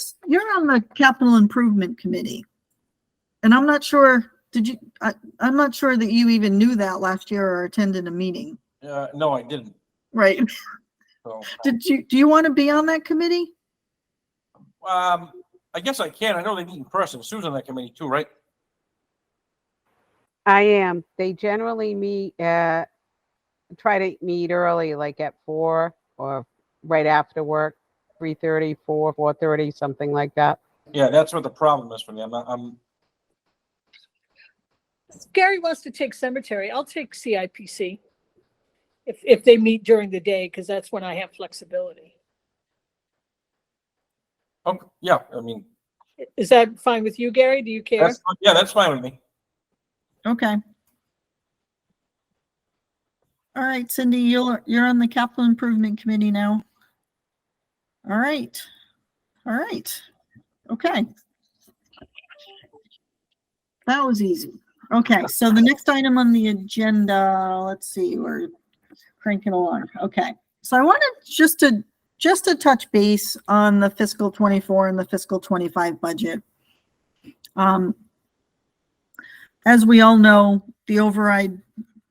Speaker 1: on the capital improvement committee. And I'm not sure, I'm not sure that you even knew that last year or attended a meeting,
Speaker 7: No, I didn't.
Speaker 1: right?
Speaker 7: So,
Speaker 1: Do you want to be on that committee?
Speaker 7: I guess I can. I know they meet in person. Sue's on that committee too, right?
Speaker 10: I am. They generally meet try to meet early, like at 4 or right after work, 3:30, 4, 4:30, something like that.
Speaker 7: Yeah, that's what the problem is for me. I'm
Speaker 5: Gary wants to take cemetery. I'll take CIPC if they meet during the day, because that's when I have flexibility.
Speaker 7: yeah, I mean,
Speaker 5: Is that fine with you, Gary? Do you care?
Speaker 7: that's fine with me.
Speaker 1: Okay. All right, Cindy, you're on the capital improvement committee now. All right. All right. Okay. That was easy. Okay, so the next item on the agenda, let's see, we're cranking along. Okay. So I wanted just to touch base on the fiscal 24 and the fiscal 25 budget. As we all know, the override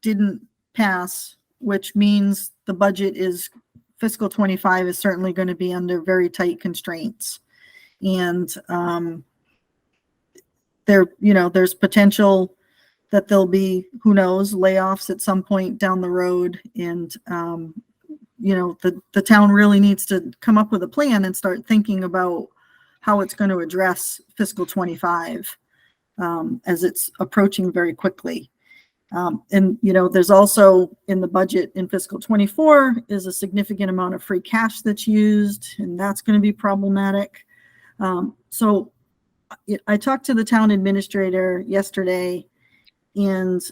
Speaker 1: didn't pass, which means the budget is fiscal 25 is certainly going to be under very tight constraints. And there's potential that there'll be, who knows, layoffs at some point down the road. And, the town really needs to come up with a plan and start thinking about how it's going to address fiscal 25 as it's approaching very quickly. There's also in the budget in fiscal 24 is a significant amount of free cash that's used, and that's going to be problematic. So I talked to the town administrator yesterday and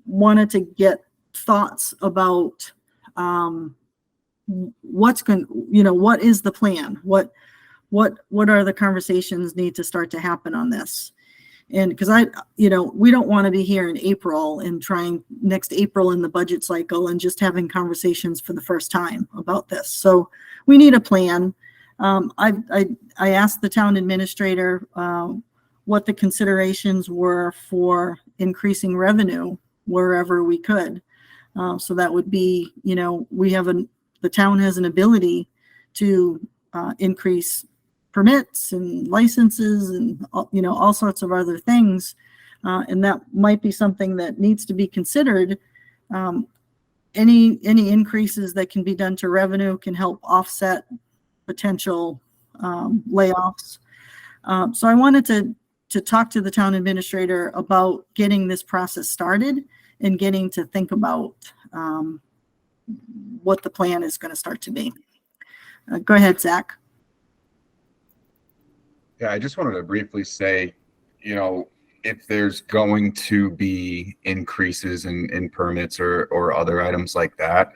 Speaker 1: wanted to get thoughts about what is the plan? What are the conversations need to start to happen on this? And because we don't want to be here in April and trying next April in the budget cycle and just having conversations for the first time about this. So we need a plan. I asked the town administrator what the considerations were for increasing revenue wherever we could. So that would be, the town has an ability to increase permits and licenses and, all sorts of other things. And that might be something that needs to be considered. Any increases that can be done to revenue can help offset potential layoffs. So I wanted to talk to the town administrator about getting this process started and getting to think about what the plan is going to start to be. Go ahead, Zach.
Speaker 9: Yeah, I just wanted to briefly say, if there's going to be increases in permits or other items like that,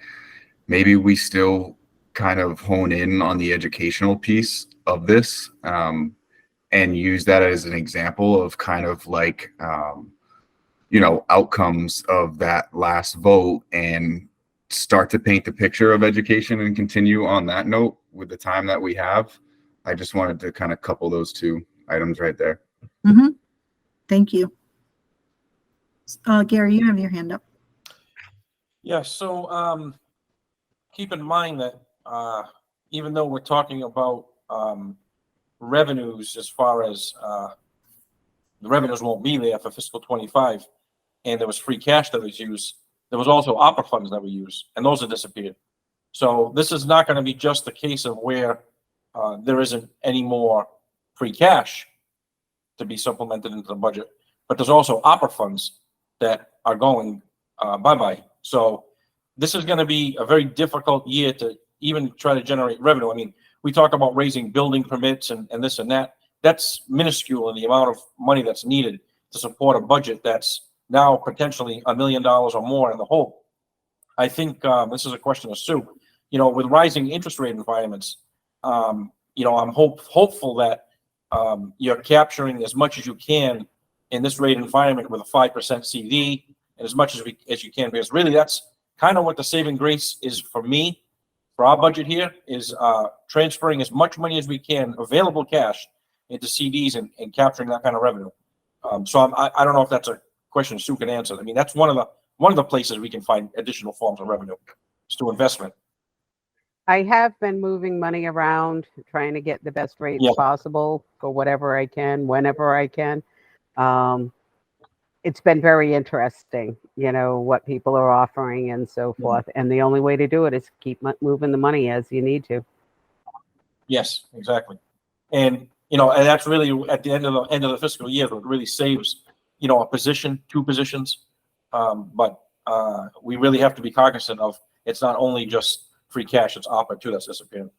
Speaker 9: maybe we still kind of hone in on the educational piece of this and use that as an example of kind of like, outcomes of that last vote and start to paint the picture of education and continue on that note with the time that we have. I just wanted to kind of couple those two items right there.
Speaker 1: Mm-hmm. Thank you. Gary, you have your hand up.
Speaker 7: Yeah, so keep in mind that even though we're talking about revenues as far as the revenues won't be there for fiscal 25, and there was free cash that was used, there was also opera funds that were used, and those have disappeared. So this is not going to be just the case of where there isn't any more free cash to be supplemented into the budget, but there's also opera funds that are going bye-bye. So this is going to be a very difficult year to even try to generate revenue. I mean, we talk about raising building permits and this and that. That's minuscule in the amount of money that's needed to support a budget that's now potentially $1 million or more in the hole. I think this is a question of Sue. You know, with rising interest rate environments, you know, I'm hopeful that you're capturing as much as you can in this rate environment with a 5% CD and as much as you can, because really that's kind of what the saving grace is for me, for our budget here, is transferring as much money as we can, available cash, into CDs and capturing that kind of revenue. So I don't know if that's a question Sue can answer. I mean, that's one of the places we can find additional forms of revenue, is through investment.
Speaker 10: I have been moving money around, trying to get the best rates
Speaker 7: Yeah.
Speaker 10: possible for whatever I can, whenever I can. It's been very interesting, you know, what people are offering and so forth. And the only way to do it is keep moving the money as you need to.
Speaker 7: Yes, exactly. And, you know, and that's really at the end of the fiscal year, that really saves, you know, a position, 2 positions. But we really have to be cognizant of, it's not only just free cash, it's ARPA too that's disappearing.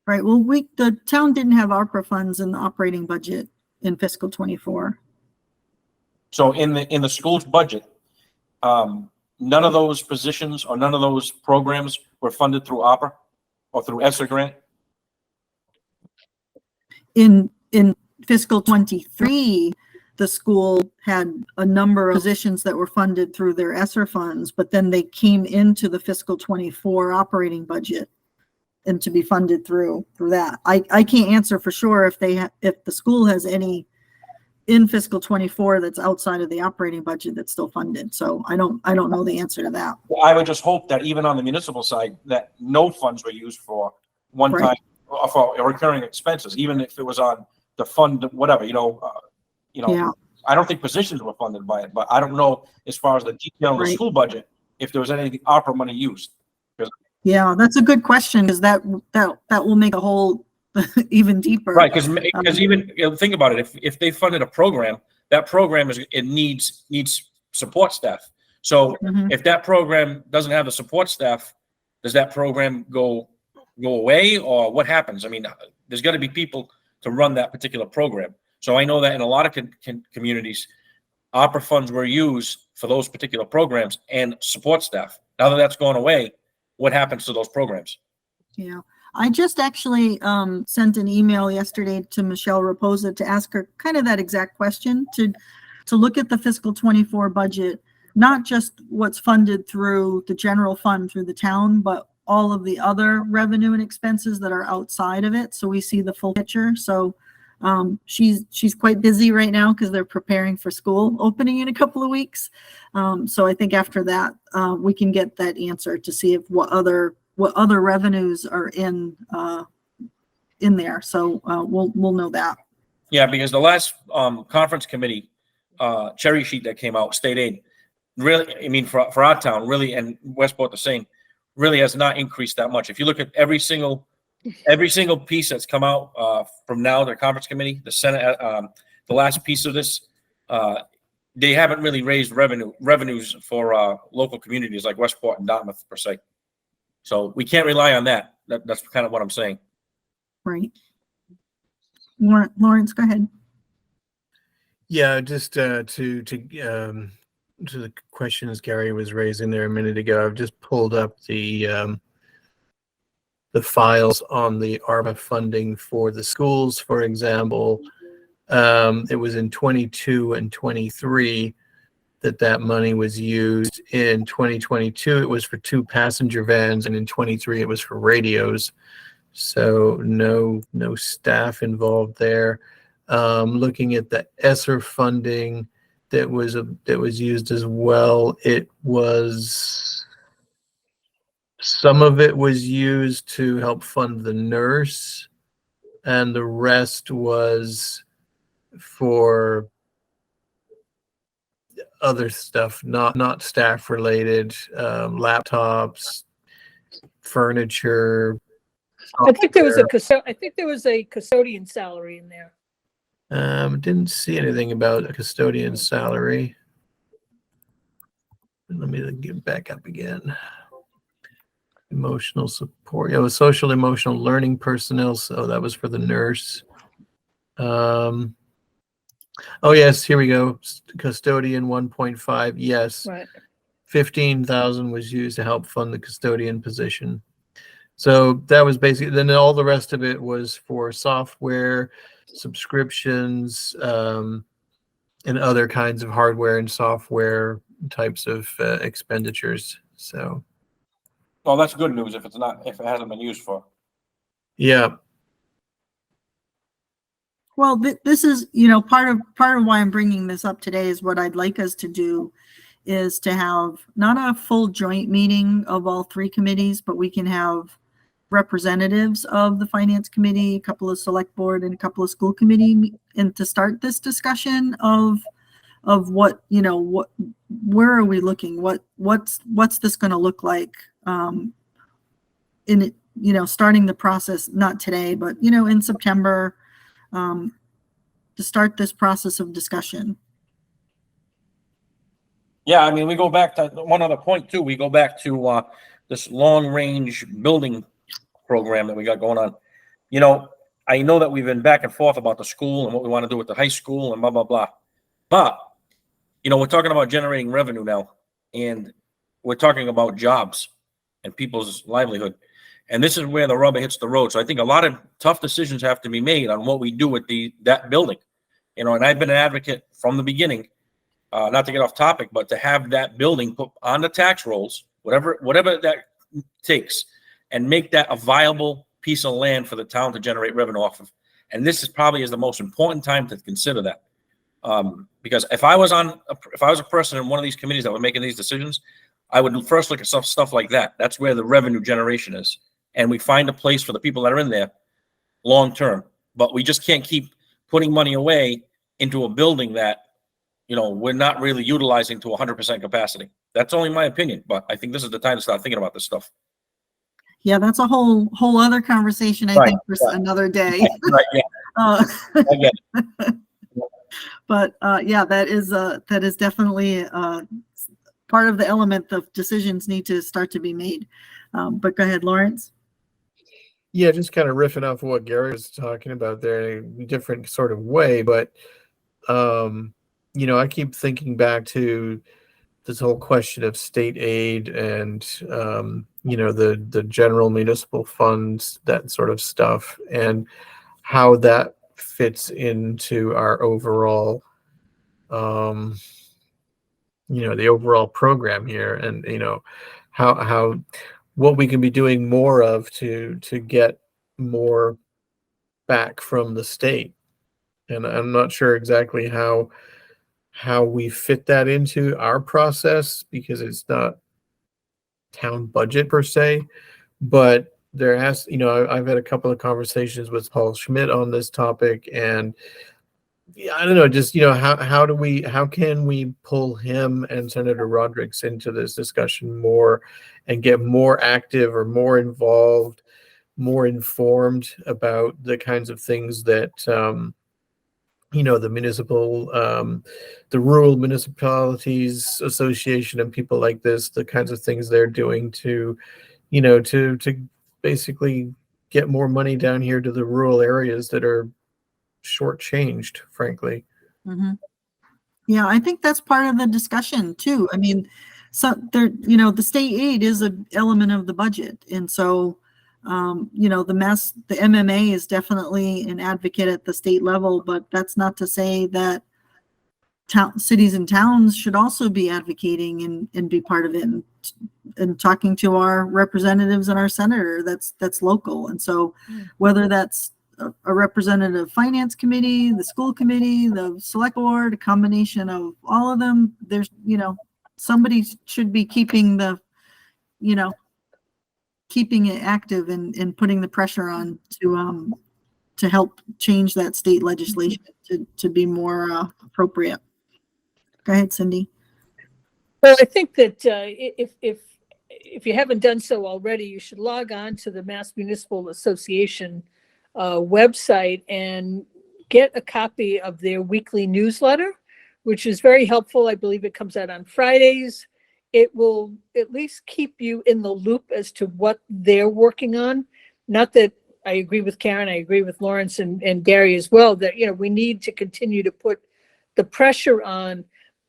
Speaker 1: Right. Well, the town didn't have ARPA funds in the operating budget in fiscal 24.
Speaker 7: So in the school's budget, none of those positions or none of those programs were funded through ARPA or through ESSER grant?
Speaker 1: In fiscal 23, the school had a number of positions that were funded through their ESSER funds, but then they came into the fiscal 24 operating budget and to be funded through that. I can't answer for sure if the school has any in fiscal 24 that's outside of the operating budget that's still funded. So I don't know the answer to that.
Speaker 7: Well, I would just hope that even on the municipal side, that no funds were used for one-time
Speaker 1: Right.
Speaker 7: or for recurring expenses, even if it was on the fund, whatever,
Speaker 1: Yeah.
Speaker 7: I don't think positions were funded by it, but I don't know as far as the detail of the
Speaker 1: Right.
Speaker 7: school budget, if there was any opera money used.
Speaker 1: Yeah, that's a good question, because that will make a hole even deeper.
Speaker 7: Right, because even, think about it, if they funded a program, that program needs support staff. So
Speaker 1: Mhm.
Speaker 7: if that program doesn't have the support staff, does that program go away, or what happens? I mean, there's got to be people to run that particular program. So I know that in a lot of communities, opera funds were used for those particular programs and support staff. Now that that's gone away, what happens to those programs?
Speaker 1: Yeah, I just actually sent an email yesterday to Michelle Raposa to ask her kind of that exact question, to look at the fiscal 24 budget, not just what's funded through the general fund through the town, but all of the other revenue and expenses that are outside of it. So we see the full picture. So she's quite busy right now because they're preparing for school opening in a couple of weeks. So I think after that, we can get that answer to see if what other revenues are in there. So we'll know that.
Speaker 7: Yeah, because the last conference committee cherry sheet that came out, state aid, really, I mean, for our town, really, and Westport the same, really has not increased that much. If you look at every single piece that's come out from now, the conference committee, the Senate, the last piece of this, they haven't really raised revenues for local communities like Westport and Dartmouth per se. So we can't rely on that. That's kind of what I'm saying.
Speaker 1: Right. Lawrence, go ahead.
Speaker 6: Yeah, just to the questions Gary was raising there a minute ago, I've just pulled up the files on the ARPA funding for the schools, for example. It was in 22 and 23 that money was used. In 2022, it was for 2 passenger vans, and in 23, it was for radios. So no staff involved there. Looking at the ESSER funding that was used as well, some of it was used to help fund the nurse, and the rest was for other stuff, not staff related, laptops, furniture.
Speaker 5: I think there was
Speaker 6: software.
Speaker 5: I think there was a custodian salary in there.
Speaker 6: Didn't see anything about a custodian salary. Let me get back up again. Emotional support. Yeah, it was social emotional learning personnel. So that was for the nurse. Oh yes, here we go. Custodian 1.5. Yes.
Speaker 5: Right.
Speaker 6: 15,000 was used to help fund the custodian position. So that was basically, then all the rest of it was for software, subscriptions, and other kinds of hardware and software types of expenditures. So,
Speaker 7: Well, that's good news if it hasn't been used for.
Speaker 6: yeah.
Speaker 1: Well, this is, part of why I'm bringing this up today is what I'd like us to do is to have not a full joint meeting of all three committees, but we can have representatives of the finance committee, a couple of select board and a couple of school committee, and to start this discussion of what, where are we looking? What's this going to look like? In starting the process, not today, but, in September, to start this process of discussion.
Speaker 7: Yeah, I mean, we go back to one other point too. We go back to this long-range building program that we got going on. I know that we've been back and forth about the school and what we want to do with the high school and blah, blah, blah. But, we're talking about generating revenue now, and we're talking about jobs and people's livelihood. And this is where the rubber hits the road. So I think a lot of tough decisions have to be made on what we do with that building. And I've been an advocate from the beginning, not to get off topic, but to have that building put on the tax rolls, whatever that takes, and make that a viable piece of land for the town to generate revenue off of. And this is probably the most important time to consider that. Because if I was a person in one of these committees that were making these decisions, I would first look at stuff like that. That's where the revenue generation is. And we find a place for the people that are in there long term. But we just can't keep putting money away into a building that, we're not really utilizing to 100% capacity. That's only my opinion, but I think this is the time to start thinking about this stuff.
Speaker 1: Yeah, that's a whole other conversation, I
Speaker 7: Right,
Speaker 1: think, for another day.
Speaker 7: Right, yeah. I get it.
Speaker 1: But yeah, that is definitely part of the element of decisions need to start to be made. But go ahead, Lawrence.
Speaker 6: Yeah, just kind of riffing off what Gary was talking about there in a different sort of way. But, I keep thinking back to this whole question of state aid and, the general municipal funds, that sort of stuff, and how that fits into our overall, the overall program here, and, how what we can be doing more of to get more back from the state. And I'm not sure exactly how we fit that into our process, because it's not town budget per se, but there has, I've had a couple of conversations with Paul Schmidt on this topic, and I don't know, just, how can we pull him and Senator Rodericks into this discussion more and get more active or more involved, more informed about the kinds of things that, the municipal, the Rural Municipalities Association and people like this, the kinds of things they're doing to basically get more money down here to the rural areas that are shortchanged, frankly.
Speaker 1: Mm-hmm. Yeah, I think that's part of the discussion too. I mean, so there, the state aid is an element of the budget, and so, the MMA is definitely an advocate at the state level, but that's not to say that cities and towns should also be advocating and be part of it, and talking to our representatives and our senator that's local. And so whether that's a representative finance committee, the school committee, the select board, a combination of all of them, there's, somebody should be keeping keeping it active and putting the pressure on to help change that state legislation to be more appropriate. Go ahead, Cindy.
Speaker 5: Well, I think that if you haven't done so already, you should log on to the Mass Municipal Association website and get a copy of their weekly newsletter, which is very helpful. I believe it comes out on Fridays. It will at least keep you in the loop as to what they're working on. Not that I agree with Karen, I agree with Lawrence and Gary as well, that, we need to continue to put the pressure on.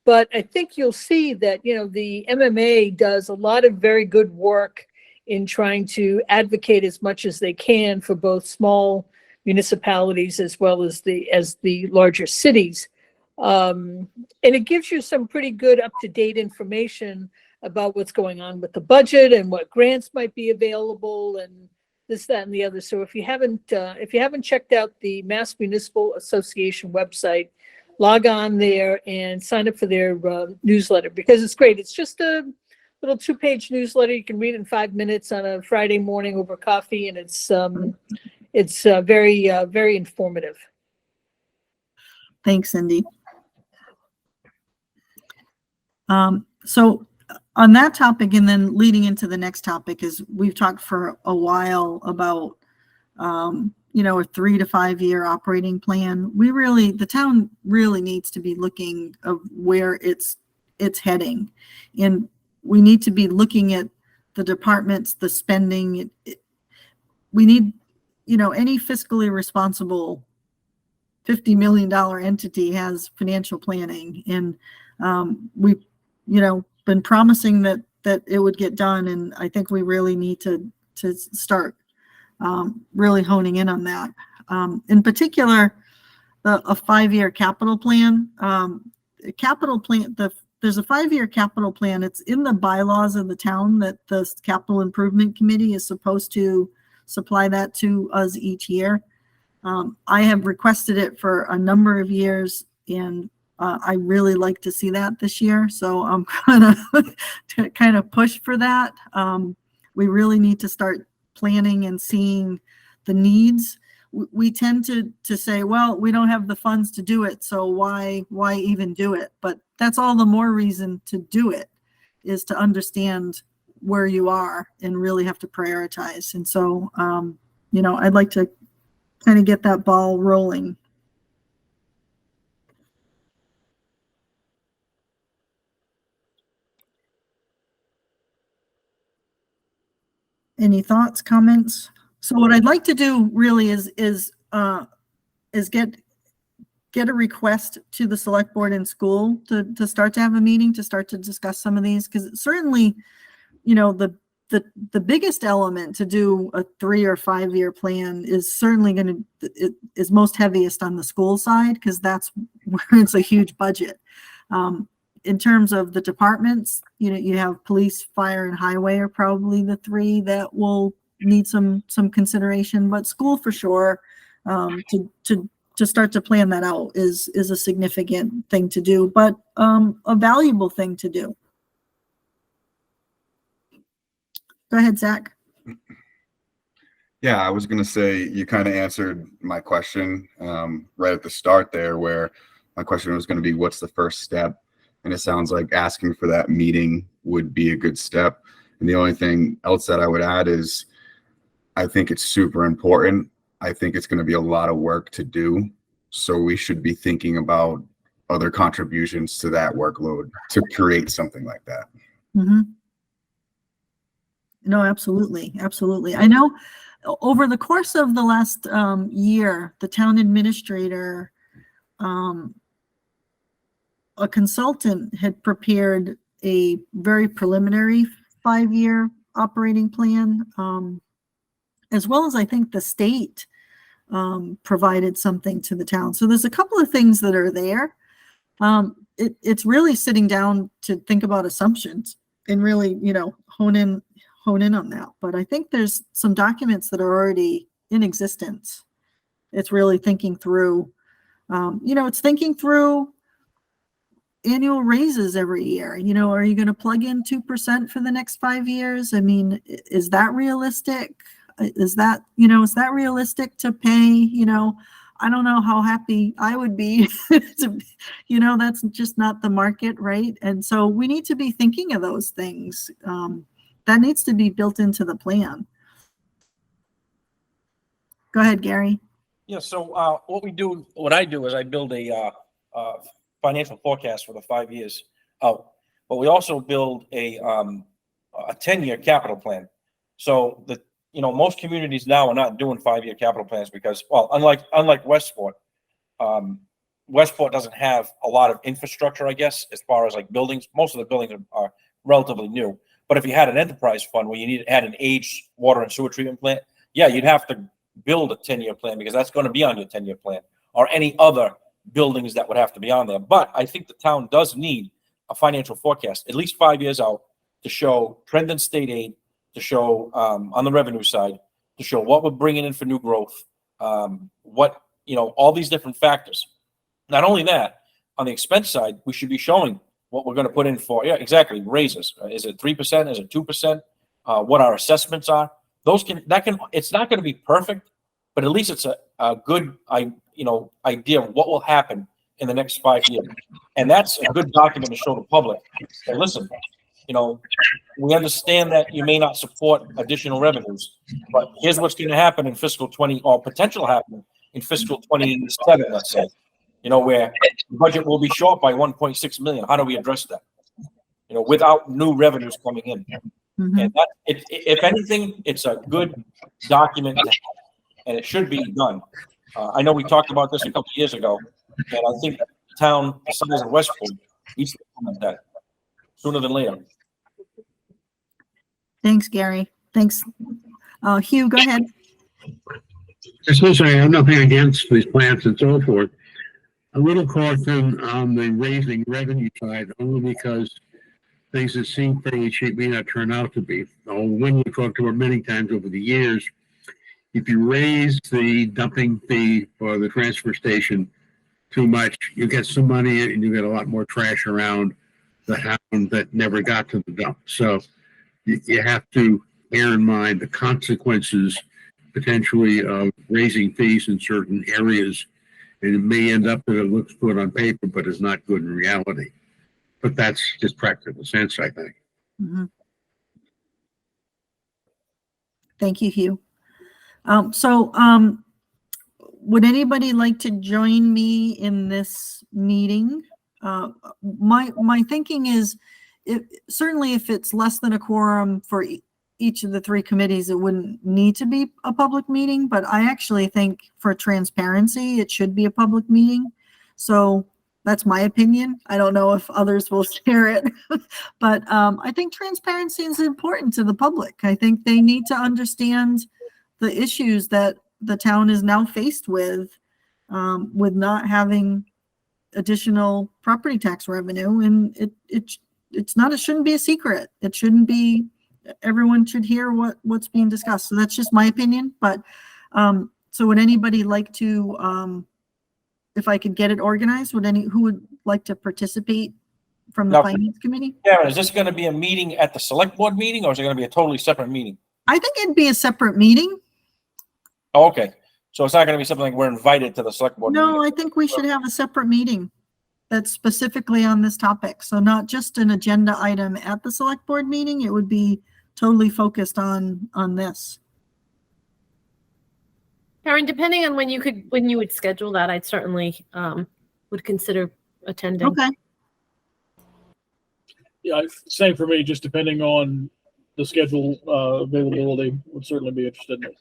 Speaker 5: But I think you'll see that, the MMA does a lot of very good work in trying to advocate as much as they can for both small municipalities as well as the larger cities. And it gives you some pretty good up-to-date information about what's going on with the budget and what grants might be available and this, that, and the other. So if you haven't checked out the Mass Municipal Association website, log on there and sign up for their newsletter, because it's great. It's just a little 2-page newsletter. You can read in 5 minutes on a Friday morning over coffee, and it's very, very informative.
Speaker 1: Thanks, Cindy. So on that topic, and then leading into the next topic, is we've talked for a while about, a 3 to 5 year operating plan. The town really needs to be looking of where it's heading. And we need to be looking at the departments, the spending. We need, any fiscally responsible $50 million entity has financial planning. And we've, been promising that it would get done. And I think we really need to start really honing in on that. In particular, a 5-year capital plan. There's a 5-year capital plan. It's in the bylaws of the town that the capital improvement committee is supposed to supply that to us each year. I have requested it for a number of years, and I really like to see that this year. So I'm gonna kind of push for that. We really need to start planning and seeing the needs. We tend to say, well, we don't have the funds to do it, so why even do it? But that's all the more reason to do it, is to understand where you are and really have to prioritize. And so, I'd like to kind of get that ball rolling. Any thoughts, comments? So what I'd like to do really is get a request to the select board and school to start to have a meeting, to start to discuss some of these, because certainly, the biggest element to do a 3 or 5 year plan is certainly is most heaviest on the school side, because that's where it's a huge budget. In terms of the departments, you have police, fire, and highway are probably the 3 that will need some consideration, but school for sure, to start to plan that out is a significant thing to do, but a valuable thing to do. Go ahead, Zach.
Speaker 9: Yeah, I was going to say, you kind of answered my question right at the start there, where my question was going to be, what's the first step? And it sounds like asking for that meeting would be a good step. And the only thing else that I would add is, I think it's super important. I think it's going to be a lot of work to do. So we should be thinking about other contributions to that workload to create something like that.
Speaker 1: Mm-hmm. No, absolutely. Absolutely. I know over the course of the last year, the town administrator, a consultant had prepared a very preliminary 5-year operating plan, as well as I think the state provided something to the town. So there's a couple of things that are there. It's really sitting down to think about assumptions and really, hone in on that. But I think there's some documents that are already in existence. It's really thinking through, it's thinking through annual raises every year. Are you going to plug in 2% for the next 5 years? I mean, is that realistic? is that, is that realistic to pay, I don't know how happy I would be to, that's just not the market, right? And so we need to be thinking of those things. That needs to be built into the plan. Go ahead, Gary.
Speaker 7: Yeah, so what I do is I build a financial forecast for the 5 years out, but we also build a 10-year capital plan. So most communities now are not doing 5-year capital plans because, well, unlike Westport, Westport doesn't have a lot of infrastructure, I guess, as far as like buildings. Most of the buildings are relatively new. But if you had an enterprise fund where you had an aged water and sewer treatment plant, yeah, you'd have to build a 10-year plan because that's going to be on your 10-year plan, or any other buildings that would have to be on there. But I think the town does need a financial forecast, at least 5 years out, to show trend in state aid, to show on the revenue side, to show what we're bringing in for new growth, all these different factors. Not only that, on the expense side, we should be showing what we're going to put in for, exactly, raises. Is it 3%? Is it 2%? What our assessments are. It's not going to be perfect, but at least it's a good, idea of what will happen in the next 5 years. And that's a good document to show the public. Hey, listen, we understand that you may not support additional revenues, but here's what's going to happen in fiscal 20, or potential happen in fiscal 27, let's say, where the budget will be short by 1.6 million. How do we address that? Without new revenues coming in.
Speaker 1: Mhm.
Speaker 7: And if anything, it's a good document, and it should be done. I know we talked about this a couple of years ago, and I think the town, the size of Westport, needs to implement that sooner than later.
Speaker 1: Thanks, Gary. Thanks. Hugh, go ahead.
Speaker 2: Essentially, I have nothing against these plants and so forth. A little caution on the raising revenue side, only because things that seem fairly cheap may not turn out to be. When we talked about many times over the years, if you raise the dumping fee for the transfer station too much, you get some money and you get a lot more trash around the hound that never got to the dump. So you have to bear in mind the consequences potentially of raising fees in certain areas. And it may end up that it looks good on paper, but is not good in reality. But that's just practical sense, I think.
Speaker 1: Mhm. Thank you, Hugh. Would anybody like to join me in this meeting? My thinking is, certainly if it's less than a quorum for each of the three committees, it wouldn't need to be a public meeting, but I actually think for transparency, it should be a public meeting. So that's my opinion. I don't know if others will share it, but I think transparency is important to the public. I think they need to understand the issues that the town is now faced with not having additional property tax revenue. And it shouldn't be a secret. It shouldn't be, everyone should hear what's being discussed. So that's just my opinion. But so would anybody like to, if I could get it organized, who would like to participate from the
Speaker 7: Now,
Speaker 1: finance committee?
Speaker 7: Karen, is this going to be a meeting at the select board meeting, or is it going to be a totally separate meeting?
Speaker 1: I think it'd be a separate meeting.
Speaker 7: Oh, okay. So it's not going to be something like we're invited to the select board
Speaker 1: No,
Speaker 7: meeting.
Speaker 1: I think we should have a separate meeting that's specifically on this topic. So not just an agenda item at the select board meeting, it would be totally focused on this.
Speaker 4: Karen, depending on when you would schedule that, I'd certainly would consider attending.
Speaker 1: Okay,
Speaker 3: Yeah, same for me, just depending on the schedule availability, would certainly be interested in it.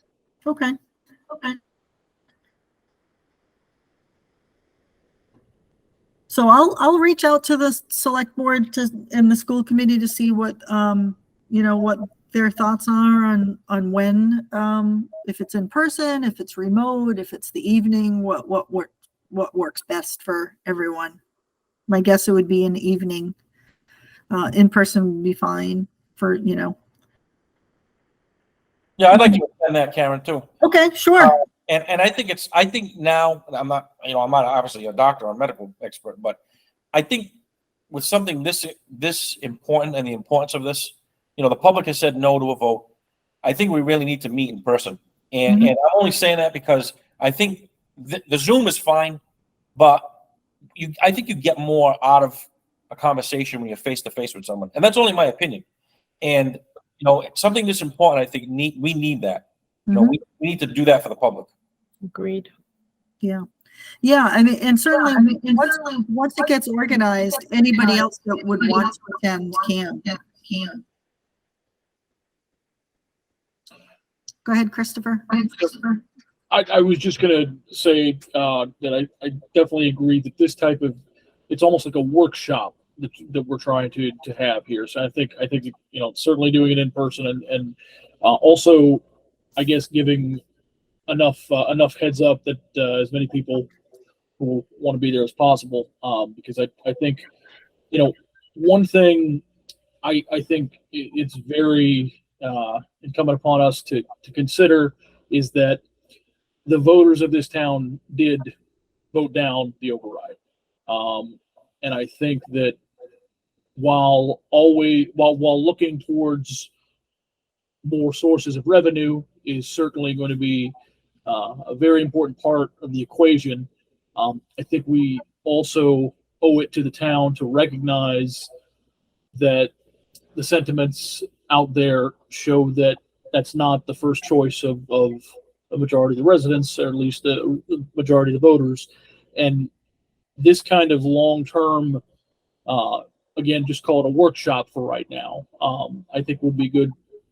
Speaker 1: okay. So I'll reach out to the select board and the school committee to see what, what their thoughts are on when, if it's in person, if it's remote, if it's the evening, what works best for everyone. My guess it would be an evening. In person would be fine for,
Speaker 7: Yeah, I'd like to attend that, Karen, too.
Speaker 1: Okay, sure.
Speaker 7: And I think now, I'm not obviously a doctor or a medical expert, but I think with something this important and the importance of this, the public has said no to a vote. I think we really need to meet in person. And I'm only saying that because I think the Zoom is fine, but I think you get more out of a conversation when you're face to face with someone, and that's only my opinion. And something that's important, I think we need that. We need to do that for the public.
Speaker 4: Agreed.
Speaker 1: Yeah. I mean, and certainly, once it gets organized, anybody else that would want to attend can. Go ahead, Christopher.
Speaker 3: I was just gonna say that I definitely agree that this type of, it's almost like a workshop that we're trying to have here. So I think certainly doing it in person and also, I guess, giving enough heads up that as many people who want to be there as possible, because I think one thing I think it's very incumbent upon us to consider is that the voters of this town did vote down the override, and I think that while looking towards more sources of revenue is certainly going to be a very important part of the equation, I think we also owe it to the town to recognize that the sentiments out there show that that's not the first choice of a majority of the residents, or at least the majority of the voters. And this kind of long-term, again, just call it a workshop for right now, I think would be good,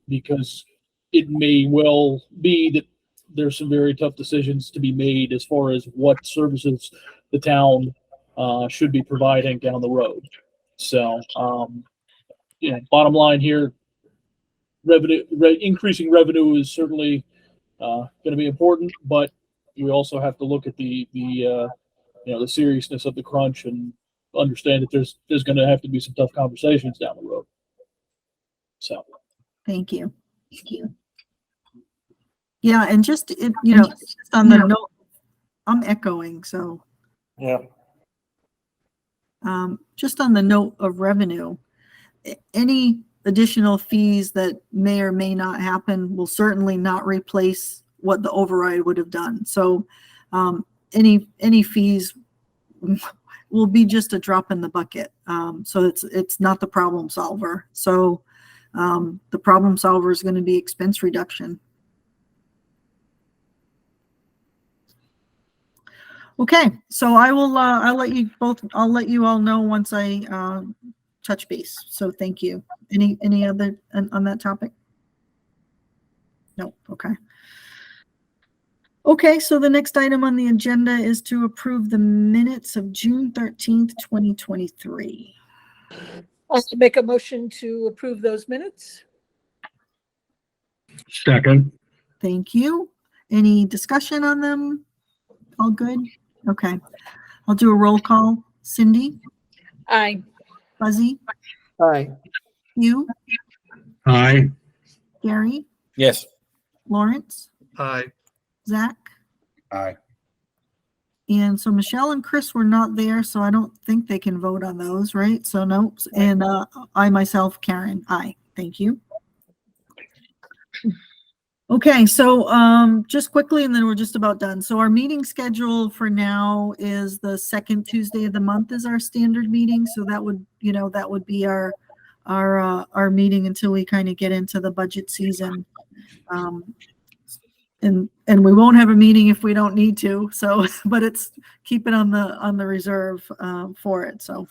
Speaker 3: because it may well be that there's some very tough decisions to be made as far as what services the town should be providing down the road. So, bottom line here, increasing revenue is certainly going to be important, but we also have to look at the seriousness of the crunch and understand that there's going to have to be some tough conversations down the road. So,
Speaker 1: Thank you. Yeah, and just on the note, I'm echoing, so
Speaker 7: Yeah.
Speaker 1: just on the note of revenue, any additional fees that may or may not happen will certainly not replace what the override would have done. So any fees will be just a drop in the bucket. So it's not the problem solver. So the problem solver is going to be expense reduction. Okay, so I'll let you all know once I touch base. So thank you. Any other on that topic? No. Okay, so the next item on the agenda is to approve the minutes of June 13th, 2023.
Speaker 5: I'll make a motion to approve those minutes.
Speaker 2: Second.
Speaker 1: Thank you. Any discussion on them? All good? Okay. I'll do a roll call. Cindy?
Speaker 5: Aye.
Speaker 1: Fuzzy?
Speaker 8: Aye.
Speaker 1: You?
Speaker 2: Aye.
Speaker 1: Gary?
Speaker 7: Yes.
Speaker 1: Lawrence?
Speaker 6: Aye.
Speaker 1: Zach?
Speaker 9: Aye.
Speaker 1: And so Michelle and Chris were not there, so I don't think they can vote on those, right? So no. And I myself, Karen, aye. Thank you. Okay, so just quickly, and then we're just about done. So our meeting schedule for now is the second Tuesday of the month is our standard meeting. So that would be our meeting until we kind of get into the budget season. And we won't have a meeting if we don't need to. So, but it's keep it on the reserve for it. So,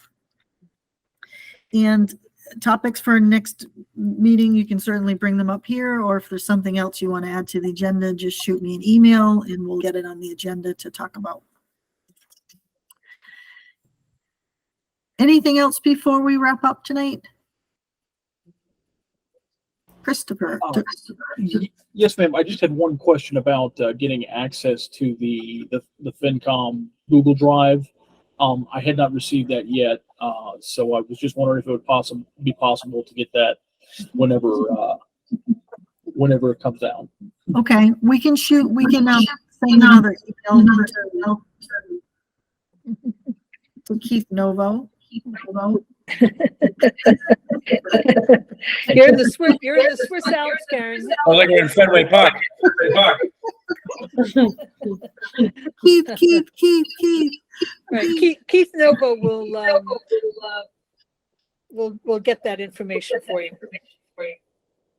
Speaker 1: and topics for next meeting, you can certainly bring them up here, or if there's something else you want to add to the agenda, just shoot me an email and we'll get it on the agenda to talk about. Anything else before we wrap up tonight? Christopher.
Speaker 3: Yes, ma'am. I just had one question about getting access to the FinCom Google Drive. I had not received that yet, so I was just wondering if it would be possible to get that whenever it comes out.
Speaker 1: Okay, we can send another email to Keith Novo.
Speaker 5: You're in the Swiss Alps, Karen.
Speaker 7: I was like in Fenway Park.
Speaker 1: Keith.
Speaker 5: Right, Keith Novo will get that information for you.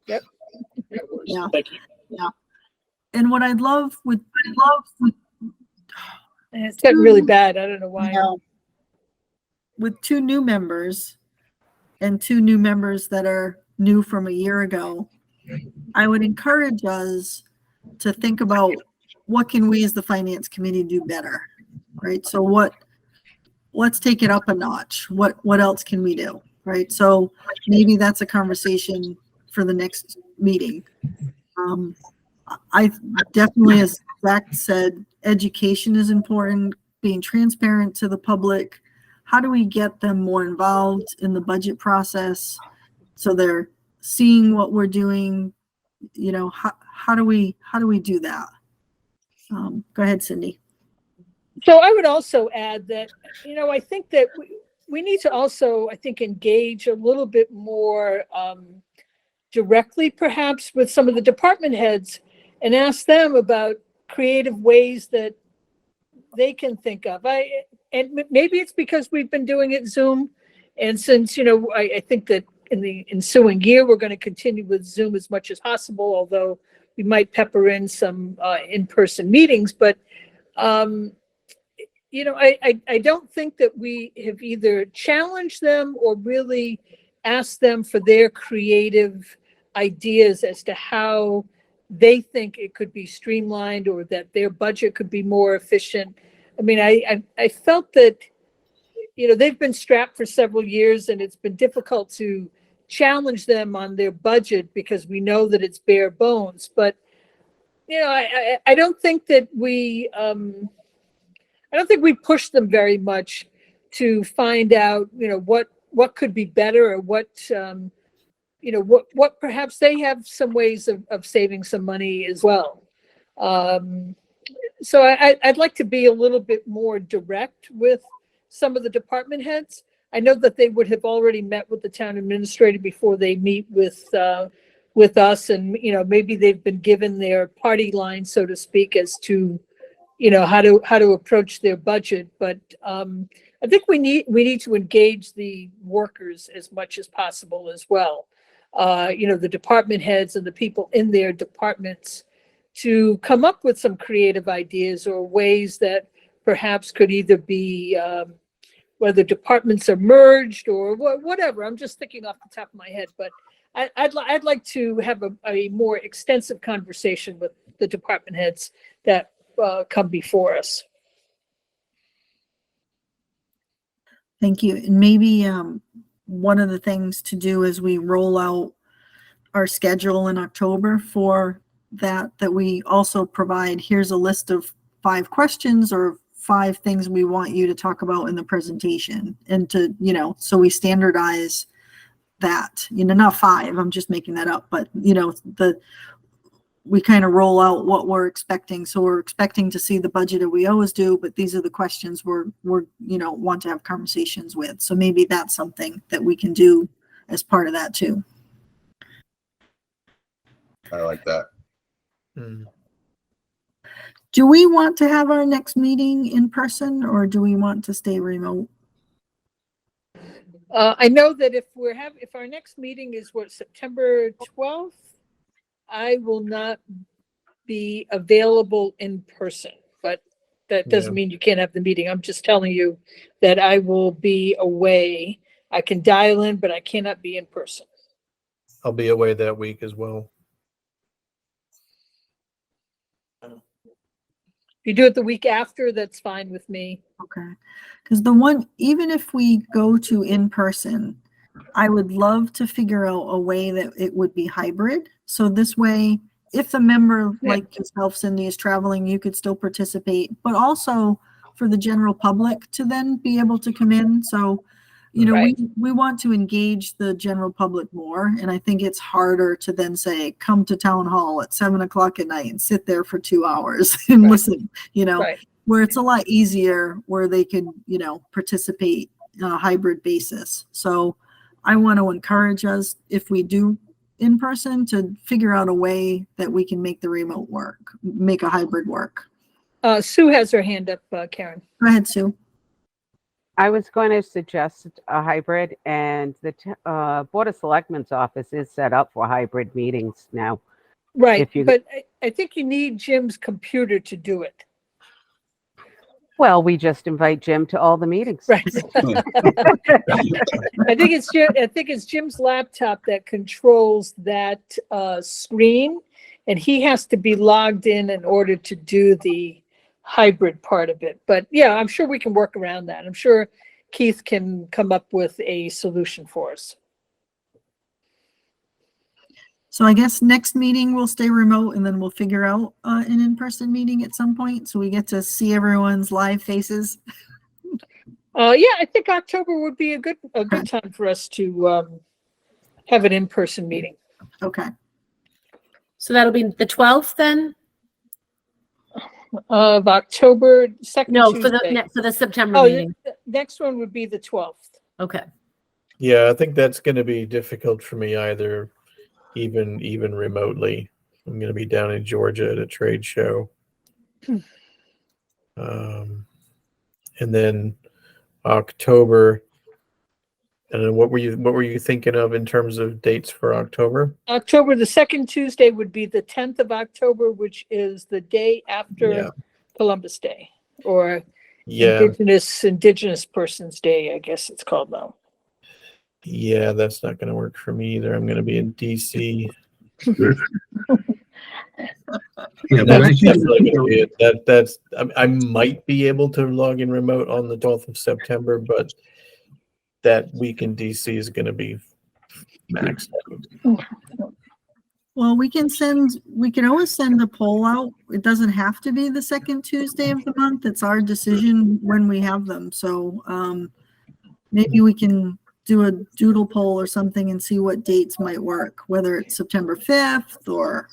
Speaker 5: Yep.
Speaker 1: Yeah.
Speaker 3: Thank you.
Speaker 1: And what I'd love with
Speaker 5: And it's gotten really bad. I don't know why.
Speaker 1: with two new members and two new members that are new from a year ago, I would encourage us to think about what can we as the finance committee do better, right? So let's take it up a notch. What else can we do, right? So maybe that's a conversation for the next meeting. I definitely, as Zach said, education is important, being transparent to the public. How do we get them more involved in the budget process so they're seeing what we're doing? You know, how do we do that? Go ahead, Cindy.
Speaker 5: So I would also add that, I think that we need to also, I think, engage a little bit more directly, perhaps, with some of the department heads and ask them about creative ways that they can think of. And maybe it's because we've been doing it Zoom. And since, I think that in the ensuing year, we're going to continue with Zoom as much as possible, although we might pepper in some in-person meetings. But, I don't think that we have either challenged them or really asked them for their creative ideas as to how they think it could be streamlined or that their budget could be more efficient. I mean, I felt that, they've been strapped for several years and it's been difficult to challenge them on their budget because we know that it's bare bones. But, I don't think that we pushed them very much to find out, what could be better or what perhaps they have some ways of saving some money as well. So I'd like to be a little bit more direct with some of the department heads. I know that they would have already met with the town administrator before they meet with us, and maybe they've been given their party line, so to speak, as to how to approach their budget. But I think we need to engage the workers as much as possible as well. The department heads and the people in their departments to come up with some creative ideas or ways that perhaps could either be whether departments are merged or whatever. I'm just thinking off the top of my head, but I'd like to have a more extensive conversation with the department heads that come before us.
Speaker 1: Thank you. And maybe one of the things to do as we roll out our schedule in October for that we also provide, here's a list of 5 questions or 5 things we want you to talk about in the presentation, and to, so we standardize that, not 5, I'm just making that up, but we kind of roll out what we're expecting. So we're expecting to see the budget that we always do, but these are the questions we're want to have conversations with. So maybe that's something that we can do as part of that too.
Speaker 9: I like that.
Speaker 1: Do we want to have our next meeting in person or do we want to stay remote?
Speaker 5: I know that if our next meeting is September 12th, I will not be available in person, but that doesn't mean you can't have the meeting. I'm just telling you that I will be away. I can dial in, but I cannot be in person.
Speaker 6: I'll be away that week as well.
Speaker 5: If you do it the week after, that's fine with me.
Speaker 1: Okay. Because even if we go to in person, I would love to figure out a way that it would be hybrid. So this way, if a member like yourself, Cindy, is traveling, you could still participate, but also for the general public to then be able to come in. So,
Speaker 5: Right.
Speaker 1: we want to engage the general public more. And I think it's harder to then say, come to town hall at 7:00 at night and sit there for 2 hours and listen,
Speaker 5: Right.
Speaker 1: where it's a lot easier where they can, participate a hybrid basis. So I want to encourage us, if we do in person, to figure out a way that we can make the remote work, make a hybrid work.
Speaker 5: Sue has her hand up, Karen.
Speaker 1: Go ahead, Sue.
Speaker 10: I was going to suggest a hybrid, and the Board of Selectmen's office is set up for hybrid meetings now.
Speaker 5: Right,
Speaker 10: If you-
Speaker 5: but I think you need Jim's computer to do it.
Speaker 10: Well, we just invite Jim to all the meetings.
Speaker 5: Right. I think it's Jim's laptop that controls that screen, and he has to be logged in order to do the hybrid part of it. But yeah, I'm sure we can work around that. I'm sure Keith can come up with a solution for us.
Speaker 1: So I guess next meeting we'll stay remote, and then we'll figure out an in-person meeting at some point, so we get to see everyone's live faces.
Speaker 5: Yeah, I think October would be a good time for us to have an in-person meeting.
Speaker 1: Okay.
Speaker 4: So that'll be the 12th then?
Speaker 5: Of October, second
Speaker 4: No,
Speaker 5: Tuesday.
Speaker 4: for the September
Speaker 5: Oh,
Speaker 4: meeting.
Speaker 5: the next one would be the 12th.
Speaker 4: Okay.
Speaker 6: Yeah, I think that's going to be difficult for me either, even remotely. I'm going to be down in Georgia at a trade show. And then October. And then what were you thinking of in terms of dates for October?
Speaker 5: October, the second Tuesday would be the 10th of October, which is the day after
Speaker 6: Yeah.
Speaker 5: Columbus Day, or
Speaker 6: Yeah,
Speaker 5: Indigenous Persons Day, I guess it's called now.
Speaker 6: yeah, that's not going to work for me either. I'm going to be in DC.
Speaker 2: Yeah, but I
Speaker 6: That's
Speaker 2: think
Speaker 6: definitely gonna be it. That's I might be able to log in remote on the 12th of September, but that week in DC is going to be maxed out.
Speaker 1: Well, we can always send a poll out. It doesn't have to be the second Tuesday of the month. It's our decision when we have them. So maybe we can do a doodle poll or something and see what dates might work, whether it's September 5th or.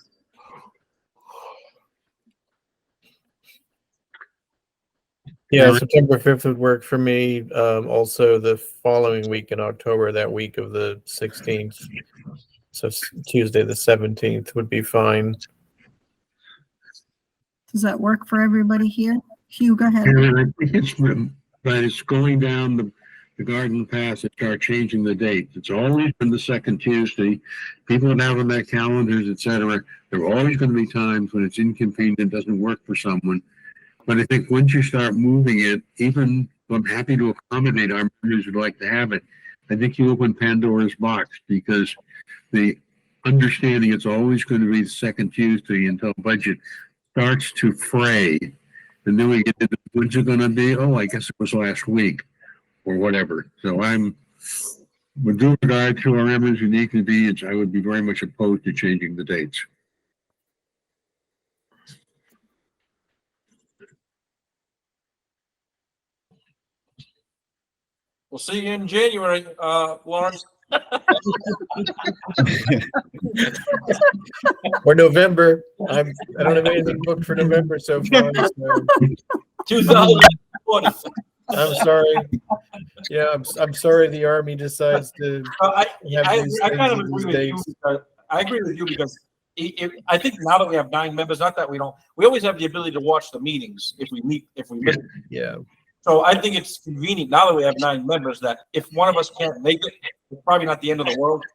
Speaker 6: Yeah,
Speaker 2: Yeah.
Speaker 6: September 5th would work for me. Also, the following week in October, that week of the 16th, so Tuesday the 17th would be fine.
Speaker 1: Does that work for everybody here? Hugh, go ahead.
Speaker 2: And I think it's going down the garden path to start changing the date. It's always been the second Tuesday. People that have on their calendars, et cetera. There are always going to be times when it's inconvenient, doesn't work for someone. But I think once you start moving it, even I'm happy to accommodate our members who'd like to have it. I think you open Pandora's box, because the understanding it's always going to be the second Tuesday until budget starts to fray. And then we get into when's it going to be? Oh, I guess it was last week or whatever. So with due regard to our members' unique needs, I would be very much opposed to changing the dates.
Speaker 7: We'll see you in January, Lawrence.
Speaker 6: Or November. I don't have anything booked for November so far. So
Speaker 7: 2020.
Speaker 6: I'm sorry. Yeah, I'm sorry the Army decides to
Speaker 7: I
Speaker 6: have these
Speaker 7: kind of
Speaker 6: things
Speaker 7: agree
Speaker 6: these
Speaker 7: with you.
Speaker 6: dates.
Speaker 7: I agree with you because I think now that we have 9 members, not that we always have the ability to watch the meetings if we miss.
Speaker 6: Yeah.
Speaker 7: So I think it's convenient now that we have 9 members that if one of us can't make it, it's probably not the end of the world.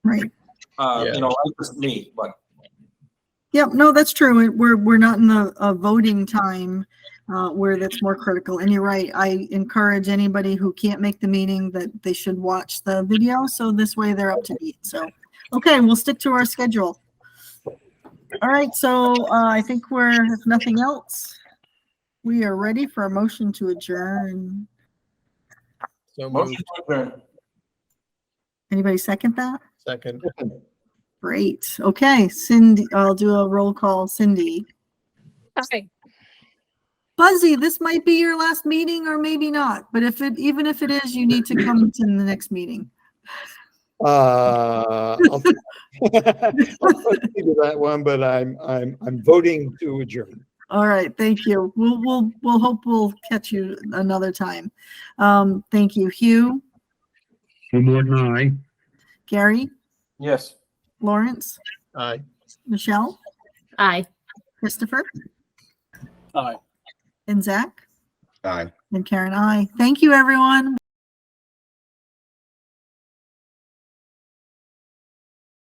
Speaker 1: Right.
Speaker 6: Yeah.
Speaker 7: That's just me, but
Speaker 1: Yep, no, that's true. We're not in a voting time where that's more critical. And you're right. I encourage anybody who can't make the meeting that they should watch the video. So this way they're up to date. So, okay, we'll stick to our schedule. All right. So I think if nothing else, we are ready for a motion to adjourn.
Speaker 6: So
Speaker 7: motion
Speaker 6: moved.
Speaker 7: to adjourn.
Speaker 1: Anybody second that?
Speaker 6: Second.
Speaker 1: Great. Okay, Cindy, I'll do a roll call. Cindy.
Speaker 5: Hi.
Speaker 1: Buzzy, this might be your last meeting or maybe not, but even if it is, you need to come to the next meeting.
Speaker 8: I'll figure that one, but I'm voting to adjourn.
Speaker 1: All right, thank you. We'll hope we'll catch you another time. Thank you, Hugh,
Speaker 2: Hugh Morton, aye.
Speaker 1: Gary,
Speaker 7: Yes.
Speaker 1: Lawrence,
Speaker 6: Aye.
Speaker 1: Michelle,
Speaker 4: Aye.
Speaker 1: Christopher,
Speaker 3: Aye.
Speaker 1: and Zach,
Speaker 9: Aye.
Speaker 1: and Karen. I thank you, everyone.